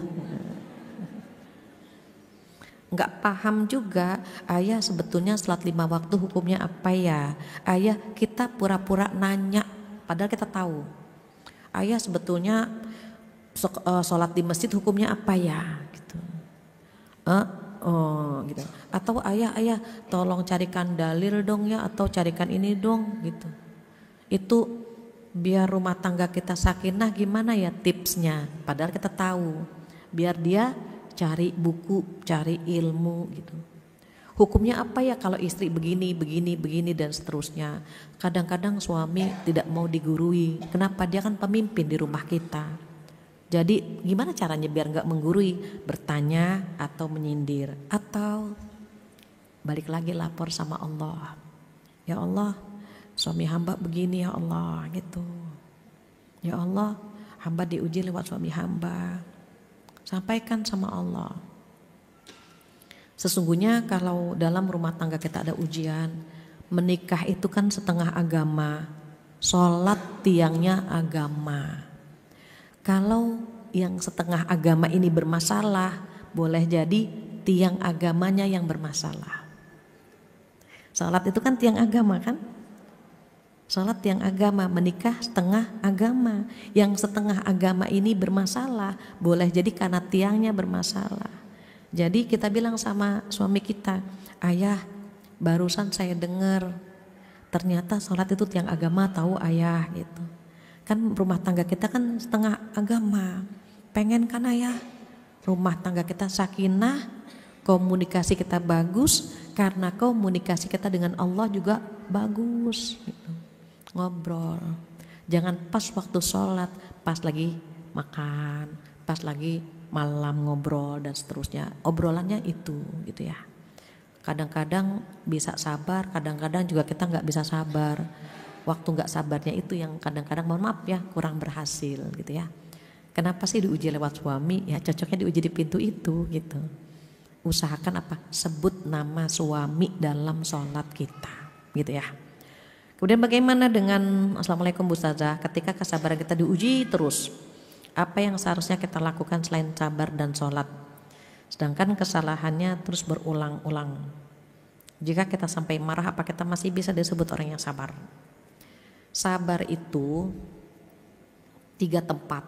Nggak paham juga, ayah sebetulnya salat 5 waktu hukumnya apa ya? Ayah, kita pura-pura nanya, padahal kita tahu. Ayah sebetulnya sholat di masjid hukumnya apa ya? Gitu. Gitu. Atau ayah tolong carikan dalil dong ya, atau carikan ini dong gitu. Itu biar rumah tangga kita sakinah gimana ya tipsnya? Padahal kita tahu, biar dia cari buku, cari ilmu gitu. Hukumnya apa ya kalau istri begini dan seterusnya. Kadang-kadang suami tidak mau digurui. Kenapa? Dia kan pemimpin di rumah kita. Jadi gimana caranya biar nggak menggurui? Bertanya atau menyindir, atau balik lagi lapor sama Allah. Ya Allah, suami hamba begini ya Allah gitu. Ya Allah, hamba diuji lewat suami hamba. Sampaikan sama Allah. Sesungguhnya kalau dalam rumah tangga kita ada ujian, menikah itu kan setengah agama, sholat tiangnya agama. Kalau yang setengah agama ini bermasalah, boleh jadi tiang agamanya yang bermasalah. Sholat itu kan tiang agama kan? Sholat tiang agama, menikah setengah agama. Yang setengah agama ini bermasalah, boleh jadi karena tiangnya bermasalah. Jadi kita bilang sama suami kita, ayah barusan saya dengar ternyata sholat itu tiang agama tahu ayah gitu. Kan rumah tangga kita kan setengah agama, pengen kan ayah rumah tangga kita sakinah, komunikasi kita bagus, karena komunikasi kita dengan Allah juga bagus gitu. Ngobrol, jangan pas waktu sholat, pas lagi makan, pas lagi malam ngobrol dan seterusnya. Obrolannya itu gitu ya. Kadang-kadang bisa sabar, kadang-kadang juga kita nggak bisa sabar. Waktu nggak sabarnya itu yang kadang-kadang mohon maaf ya kurang berhasil gitu ya. Kenapa sih diuji lewat suami? Ya cocoknya diuji di pintu itu gitu. Usahakan apa? Sebut nama suami dalam sholat kita gitu ya. Kemudian bagaimana dengan Assalamualaikum Bu Ustazah, ketika kesabaran kita diuji terus, apa yang seharusnya kita lakukan selain sabar dan sholat? Sedangkan kesalahannya terus berulang-ulang. Jika kita sampai marah, apa kita masih bisa disebut orang yang sabar? Sabar itu 3 tempat,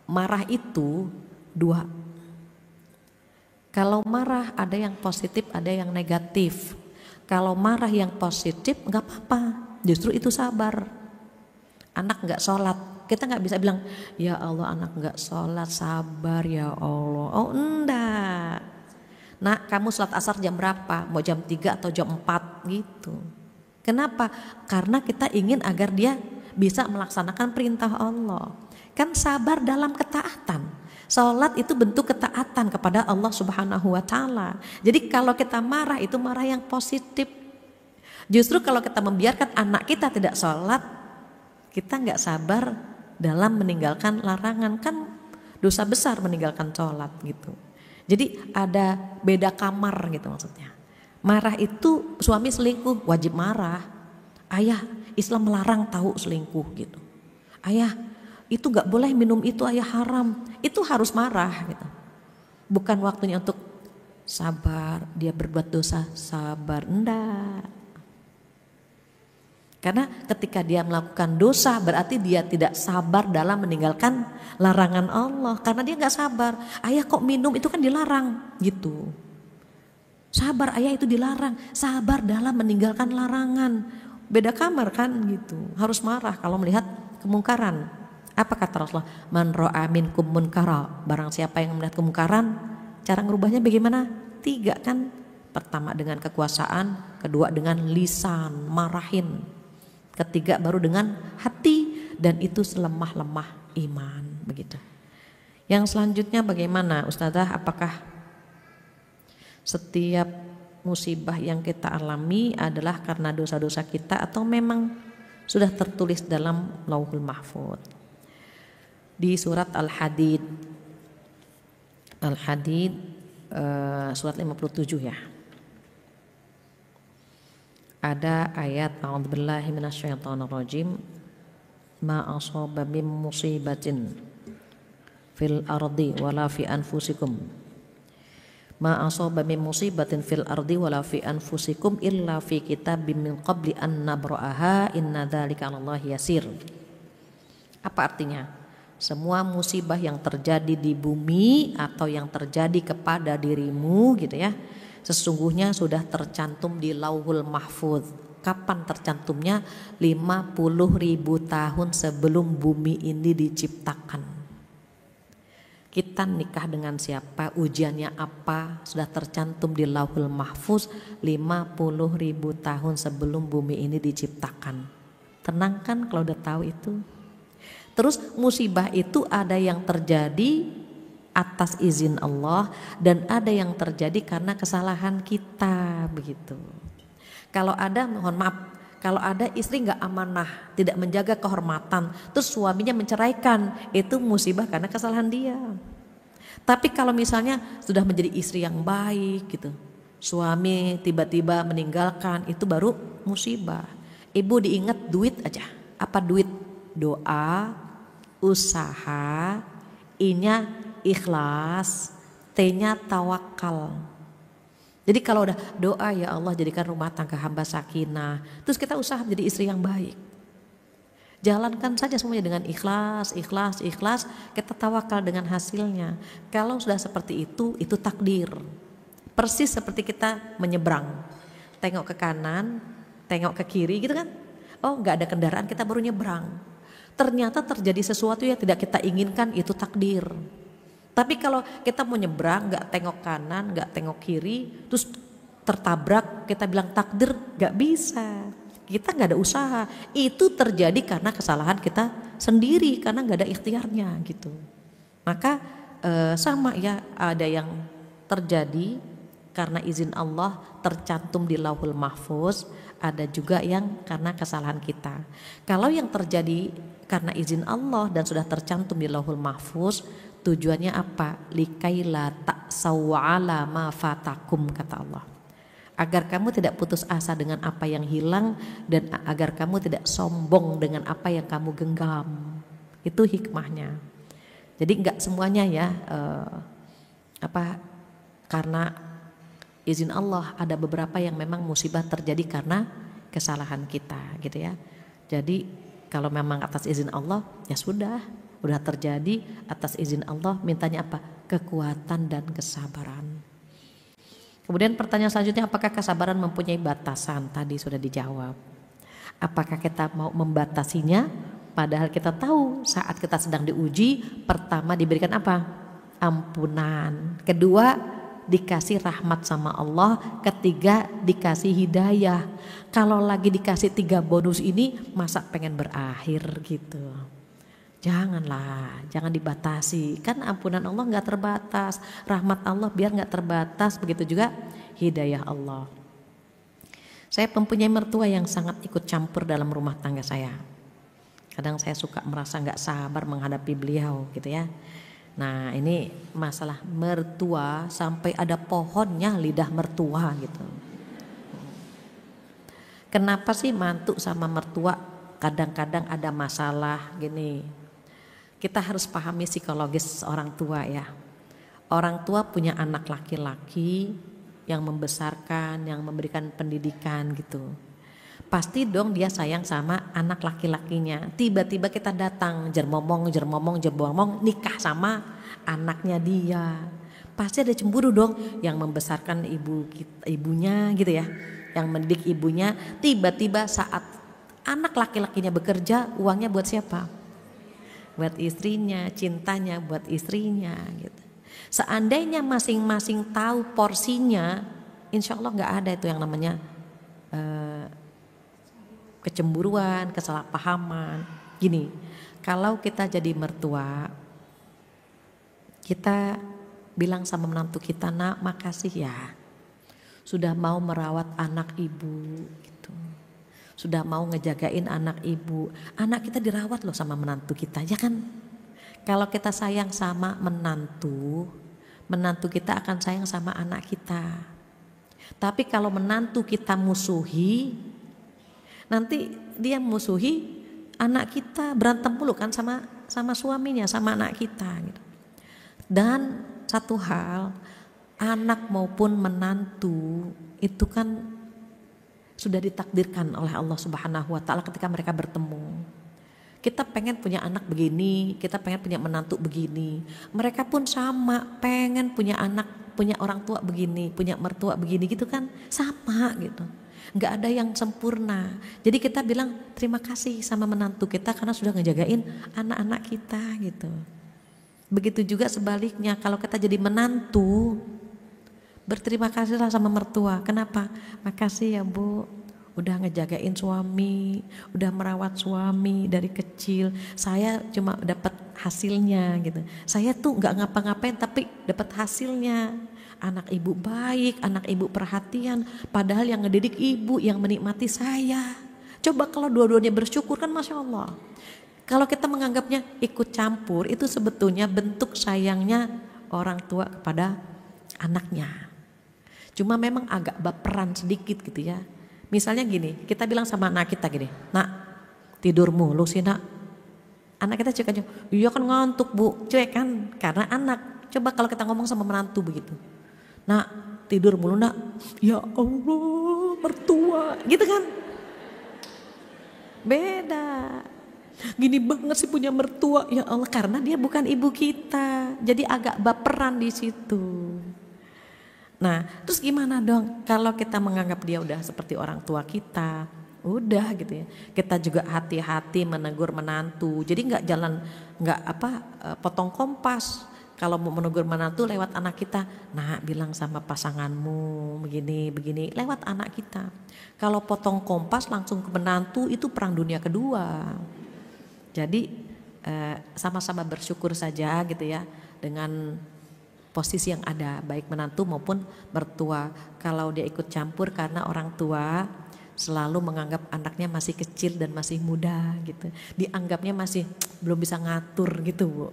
marah itu 2. Kalau marah ada yang positif, ada yang negatif. Kalau marah yang positif nggak apa-apa, justru itu sabar. Anak nggak sholat, kita nggak bisa bilang ya Allah anak nggak sholat sabar ya Allah. Oh enggak. Nah kamu sholat asar jam berapa? Mau jam 3 atau jam 4 gitu. Kenapa? Karena kita ingin agar dia bisa melaksanakan perintah Allah. Kan sabar dalam ketaatan. Sholat itu bentuk ketaatan kepada Allah Subhanahu wa Ta'ala. Jadi kalau kita marah itu marah yang positif. Justru kalau kita membiarkan anak kita tidak sholat, kita nggak sabar dalam meninggalkan larangan, kan dosa besar meninggalkan sholat gitu. Jadi ada beda kamar gitu maksudnya. Marah itu suami selingkuh wajib marah. Ayah, Islam melarang tahu selingkuh gitu. Ayah, itu nggak boleh minum itu, ayah haram. Itu harus marah gitu. Bukan waktunya untuk sabar, dia berbuat dosa, sabar, enggak. Karena ketika dia melakukan dosa berarti dia tidak sabar dalam meninggalkan larangan Allah. Karena dia nggak sabar. Ayah kok minum, itu kan dilarang gitu. Sabar ayah itu dilarang. Sabar dalam meninggalkan larangan. Beda kamar kan gitu. Harus marah kalau melihat kemungkaran. Apa kata Rasulullah? Man ra'a minkum munkara. Barang siapa yang melihat kemungkaran, cara ngerubahnya bagaimana? 3 kan. Pertama dengan kekuasaan, kedua dengan lisan, marahin. ketiga baru dengan hati, dan itu selemah-lemah iman, begitu. Yang selanjutnya bagaimana Ustazah, apakah setiap musibah yang kita alami adalah karena dosa-dosa kita atau memang sudah tertulis dalam Lauhul Mahfuz? Di surat Al-Hadid surat 57 ya, ada ayat a'udzubillahi minasyaitonirrajim, ma asaba min musibatin fil ardi wala fi anfusikum, ma asaba min musibatin fil ardi wala fi anfusikum illa fi kitabim min qabli an nabra'aha inna dzalika 'alallahi yasir. Apa artinya? Semua musibah yang terjadi di bumi atau yang terjadi kepada dirimu gitu ya, sesungguhnya sudah tercantum di Lauhul Mahfuz. Kapan tercantumnya? 50.000 tahun sebelum bumi ini diciptakan. Kita nikah dengan siapa, ujiannya apa, sudah tercantum di Lauhul Mahfuz 50.000 tahun sebelum bumi ini diciptakan. Tenang kan kalau udah tahu itu? Terus musibah itu ada yang terjadi atas izin Allah dan ada yang terjadi karena kesalahan kita, begitu. Kalau ada, mohon maaf, kalau ada istri nggak amanah, tidak menjaga kehormatan, terus suaminya menceraikan, itu musibah karena kesalahan dia. Tapi kalau misalnya sudah menjadi istri yang baik gitu, suami tiba-tiba meninggalkan, itu baru musibah. Ibu diingat duit aja. Apa duit? Doa, usaha, I-nya ikhlas, T-nya tawakal. Jadi kalau udah doa, ya Allah jadikan rumah tangga hamba sakinah, terus kita usaha menjadi istri yang baik. Jalankan saja semuanya dengan ikhlas, kita tawakal dengan hasilnya. Kalau sudah seperti itu takdir. Persis seperti kita menyeberang, tengok ke kanan, tengok ke kiri gitu kan. Oh nggak ada kendaraan, kita baru nyebrang. Ternyata terjadi sesuatu yang tidak kita inginkan, itu takdir. Tapi kalau kita mau nyebrang, nggak tengok kanan, nggak tengok kiri, terus tertabrak, kita bilang takdir, nggak bisa. Kita nggak ada usaha. Itu terjadi karena kesalahan kita sendiri, karena nggak ada ikhtiarnya gitu. Maka sama ya, ada yang terjadi karena izin Allah tercantum di Lauhul Mahfuz, ada juga yang karena kesalahan kita. Kalau yang terjadi karena izin Allah dan sudah tercantum di Lauhul Mahfuz, tujuannya apa? Likaila ta'saw 'ala ma fatakum, kata Allah. Agar kamu tidak putus asa dengan apa yang hilang dan agar kamu tidak sombong dengan apa yang kamu genggam. Itu hikmahnya. Jadi enggak semuanya ya karena izin Allah, ada beberapa yang memang musibah terjadi karena kesalahan kita gitu ya. Jadi kalau memang atas izin Allah ya sudah terjadi atas izin Allah, mintanya apa? Kekuatan dan kesabaran. Kemudian pertanyaan selanjutnya, apakah kesabaran mempunyai batasan? Tadi sudah dijawab. Apakah kita mau membatasinya? Padahal kita tahu saat kita sedang diuji, pertama diberikan apa? Ampunan. Kedua dikasih rahmat sama Allah, ketiga dikasih hidayah. Kalau lagi dikasih 3 bonus ini, masa pengen berakhir gitu? Janganlah, jangan dibatasi. Kan ampunan Allah nggak terbatas, rahmat Allah biar nggak terbatas, begitu juga hidayah Allah. Saya mempunyai mertua yang sangat ikut campur dalam rumah tangga saya. Kadang saya suka merasa nggak sabar menghadapi beliau gitu ya. Nah ini masalah mertua sampai ada pohonnya lidah mertua gitu. Kenapa sih mantu sama mertua kadang-kadang ada masalah gini? Kita harus pahami psikologis orang tua ya. Orang tua punya anak laki-laki yang membesarkan, yang memberikan pendidikan gitu. Pasti dong dia sayang sama anak laki-lakinya. Tiba-tiba kita datang jermomong nikah sama anaknya dia. Pasti ada cemburu dong, yang membesarkan ibunya gitu ya, yang mendidik ibunya. Tiba-tiba saat anak laki-lakinya bekerja, uangnya buat siapa? Buat istrinya, cintanya buat istrinya gitu. Seandainya masing-masing tahu porsinya, insya Allah nggak ada itu yang namanya kecemburuan, kesalahpahaman. Gini, kalau kita jadi mertua, kita bilang sama menantu kita, nak makasih ya, sudah mau merawat anak ibu gitu. Sudah mau ngejagain anak ibu. Anak kita dirawat loh sama menantu kita, ya kan? Kalau kita sayang sama menantu, menantu kita akan sayang sama anak kita. Tapi kalau menantu kita musuhi, nanti dia musuhi anak kita, berantem mulu kan sama suaminya, sama anak kita gitu. Dan satu hal, anak maupun menantu itu kan sudah ditakdirkan oleh Allah Subhanahu wa taala ketika mereka bertemu. Kita pengen punya anak begini, kita pengen punya menantu begini. Mereka pun sama, pengen punya anak, punya orang tua begini, punya mertua begini gitu kan, sama gitu. Nggak ada yang sempurna. Jadi kita bilang terima kasih sama menantu kita karena sudah ngejagain anak-anak kita gitu. Begitu juga sebaliknya, kalau kita jadi menantu, berterima kasihlah sama mertua. Kenapa? Makasih ya Bu, udah ngejagain suami, udah merawat suami dari kecil. Saya cuma dapat hasilnya gitu. Saya tuh nggak ngapa-ngapain tapi dapat hasilnya. Anak ibu baik, anak ibu perhatian, padahal yang ngedidik ibu, yang menikmati saya. Coba kalau dua-duanya bersyukur kan Masya Allah. Kalau kita menganggapnya ikut campur, itu sebetulnya bentuk sayangnya orang tua kepada anaknya. Cuma memang agak baperan sedikit gitu ya. Misalnya gini, kita bilang sama anak kita gini, nak tidur mulu sih nak. Anak kita cek aja, iya kan ngantuk Bu, cuek kan, karena anak. Coba kalau kita ngomong sama menantu begitu, nak tidur mulu nak, ya Allah mertua gitu kan. Beda. Gini banget sih punya mertua, ya Allah, karena dia bukan ibu kita. Jadi agak baperan di situ. Nah, terus gimana dong kalau kita menganggap dia udah seperti orang tua kita? Udah gitu ya. Kita juga hati-hati menegur menantu. Jadi nggak potong kompas. Kalau mau menegur menantu lewat anak kita, nah bilang sama pasanganmu begini lewat anak kita. Kalau potong kompas langsung ke menantu itu perang dunia kedua. Jadi sama-sama bersyukur saja gitu ya dengan posisi yang ada, baik menantu maupun mertua. Kalau dia ikut campur karena orang tua selalu menganggap anaknya masih kecil dan masih muda gitu, dianggapnya masih belum bisa ngatur gitu Bu.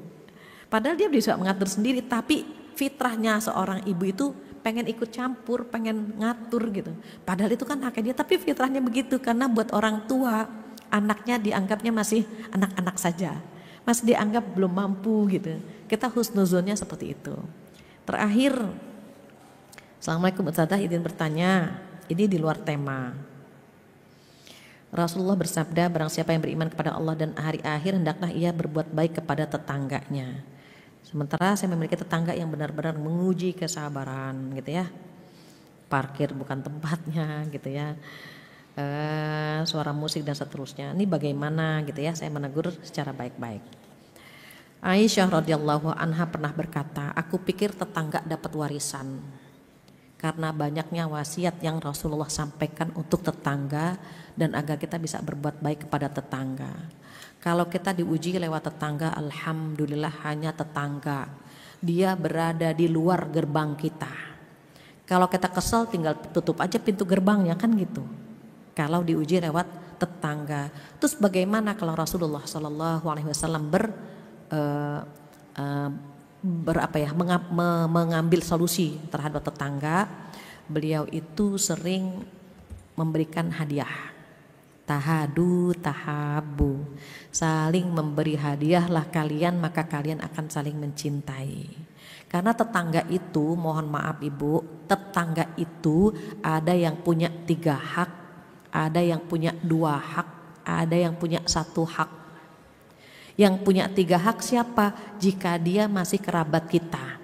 Padahal dia bisa mengatur sendiri, tapi fitrahnya seorang ibu itu pengen ikut campur, pengen ngatur gitu. Padahal itu kan haknya dia, tapi fitrahnya begitu karena buat orang tua anaknya dianggapnya masih anak-anak saja, masih dianggap belum mampu gitu. Kita husnuzonnya seperti itu. Terakhir, Assalamualaikum Ustazah, izin bertanya, ini di luar tema. Rasulullah bersabda, barang siapa yang beriman kepada Allah dan hari akhir hendaklah ia berbuat baik kepada tetangganya. Sementara saya memiliki tetangga yang benar-benar menguji kesabaran gitu ya. Parkir bukan tempatnya gitu ya. Suara musik dan seterusnya. Ini bagaimana gitu ya, saya menegur secara baik-baik. Aisyah radhiyallahu anha pernah berkata, aku pikir tetangga dapat warisan karena banyaknya wasiat yang Rasulullah sampaikan untuk tetangga dan agar kita bisa berbuat baik kepada tetangga. Kalau kita diuji lewat tetangga, alhamdulillah hanya tetangga. Dia berada di luar gerbang kita. Kalau kita kesel tinggal tutup aja pintu gerbangnya kan gitu. Kalau diuji lewat tetangga. Terus bagaimana kalau Rasulullah Shallallahu Alaihi Wasallam mengambil solusi terhadap tetangga? Beliau itu sering memberikan hadiah. Tahadu tahabu, saling memberi hadiahlah kalian maka kalian akan saling mencintai. Karena tetangga itu, mohon maaf Ibu, tetangga itu ada yang punya 3 hak, ada yang punya 2 hak, ada yang punya 1 hak. Yang punya 3 hak siapa? Jika dia masih kerabat kita,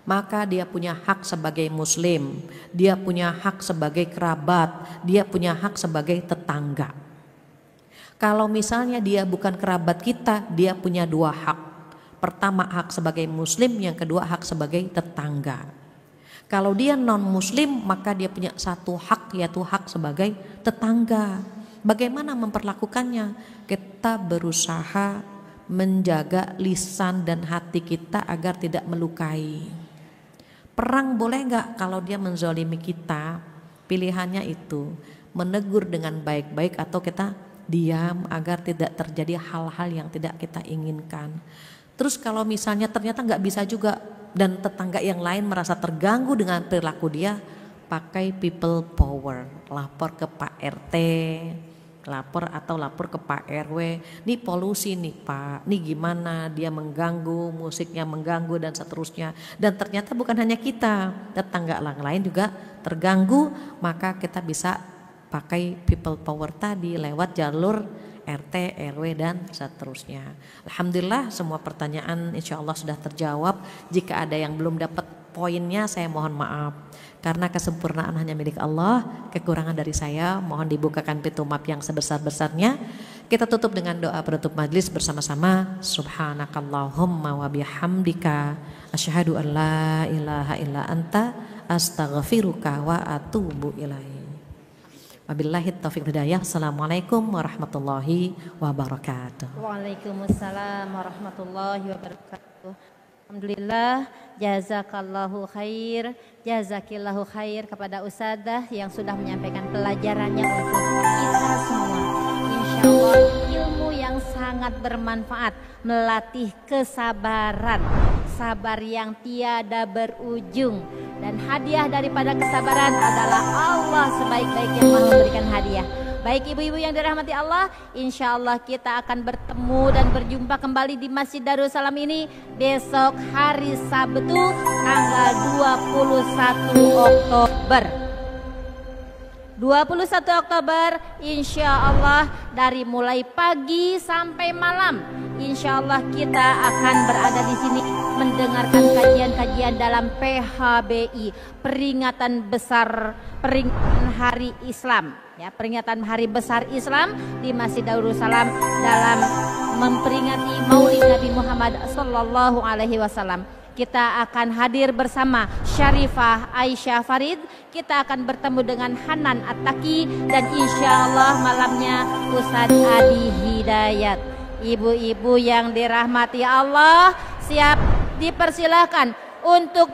maka dia punya hak sebagai muslim, dia punya hak sebagai kerabat, dia punya hak sebagai tetangga. Kalau misalnya dia bukan kerabat kita, dia punya 2 hak. Pertama hak sebagai muslim, yang kedua hak sebagai tetangga. Kalau dia non muslim, maka dia punya 1 hak, yaitu hak sebagai tetangga. Bagaimana memperlakukannya? Kita berusaha menjaga lisan dan hati kita agar tidak melukai. Perang boleh nggak kalau dia menzolimi kita? Pilihannya itu menegur dengan baik-baik atau kita diam agar tidak terjadi hal-hal yang tidak kita inginkan. Terus kalau misalnya ternyata nggak bisa juga dan tetangga yang lain merasa terganggu dengan perilaku dia, pakai people power, lapor ke Pak RT, lapor ke Pak RW, nih polusi nih Pak, nih gimana dia mengganggu, musiknya mengganggu dan seterusnya. Dan ternyata bukan hanya kita, tetangga yang lain juga terganggu, maka kita bisa pakai people power tadi lewat jalur RT, RW dan seterusnya. Alhamdulillah semua pertanyaan insya Allah sudah terjawab. Jika ada yang belum dapat poinnya saya mohon maaf. Karena kesempurnaan hanya milik Allah, kekurangan dari saya mohon dibukakan pintu maaf yang sebesar-besarnya. Kita tutup dengan doa penutup majlis bersama-sama. Subhanakallahumma wa bihamdika asyhadu an la ilaha illa anta astaghfiruka wa atubu ilaik. Wabillahi taufiq hidayah. Assalamualaikum warahmatullahi wabarakatuh. Waalaikumsalam warahmatullahi wabarakatuh. Alhamdulillah, jazakallahu khair, jazakillahu khair kepada Ustadzah yang sudah menyampaikan pelajarannya untuk kita semua. Insya Allah ilmu yang sangat bermanfaat, melatih kesabaran, sabar yang tiada berujung. Dan hadiah daripada kesabaran adalah Allah sebaik-baiknya memberikan hadiah. Baik ibu-ibu yang dirahmati Allah, insya Allah kita akan bertemu dan berjumpa kembali di Masjid Darussalam ini besok hari Sabtu tanggal 21 Oktober. 21 Oktober insya Allah dari mulai pagi sampai malam insya Allah kita akan berada di sini mendengarkan kajian-kajian dalam PHBI, peringatan Hari Islam, ya, peringatan Hari Besar Islam di Masjid Darussalam dalam memperingati Maulid Nabi Muhammad Sallallahu Alaihi Wasallam. Kita akan hadir bersama Syarifah Aisyah Farid, kita akan bertemu dengan Hanan At-Taqi dan insya Allah malamnya Ustadz Adi Hidayat. Ibu-ibu yang dirahmati Allah, siap dipersilahkan untuk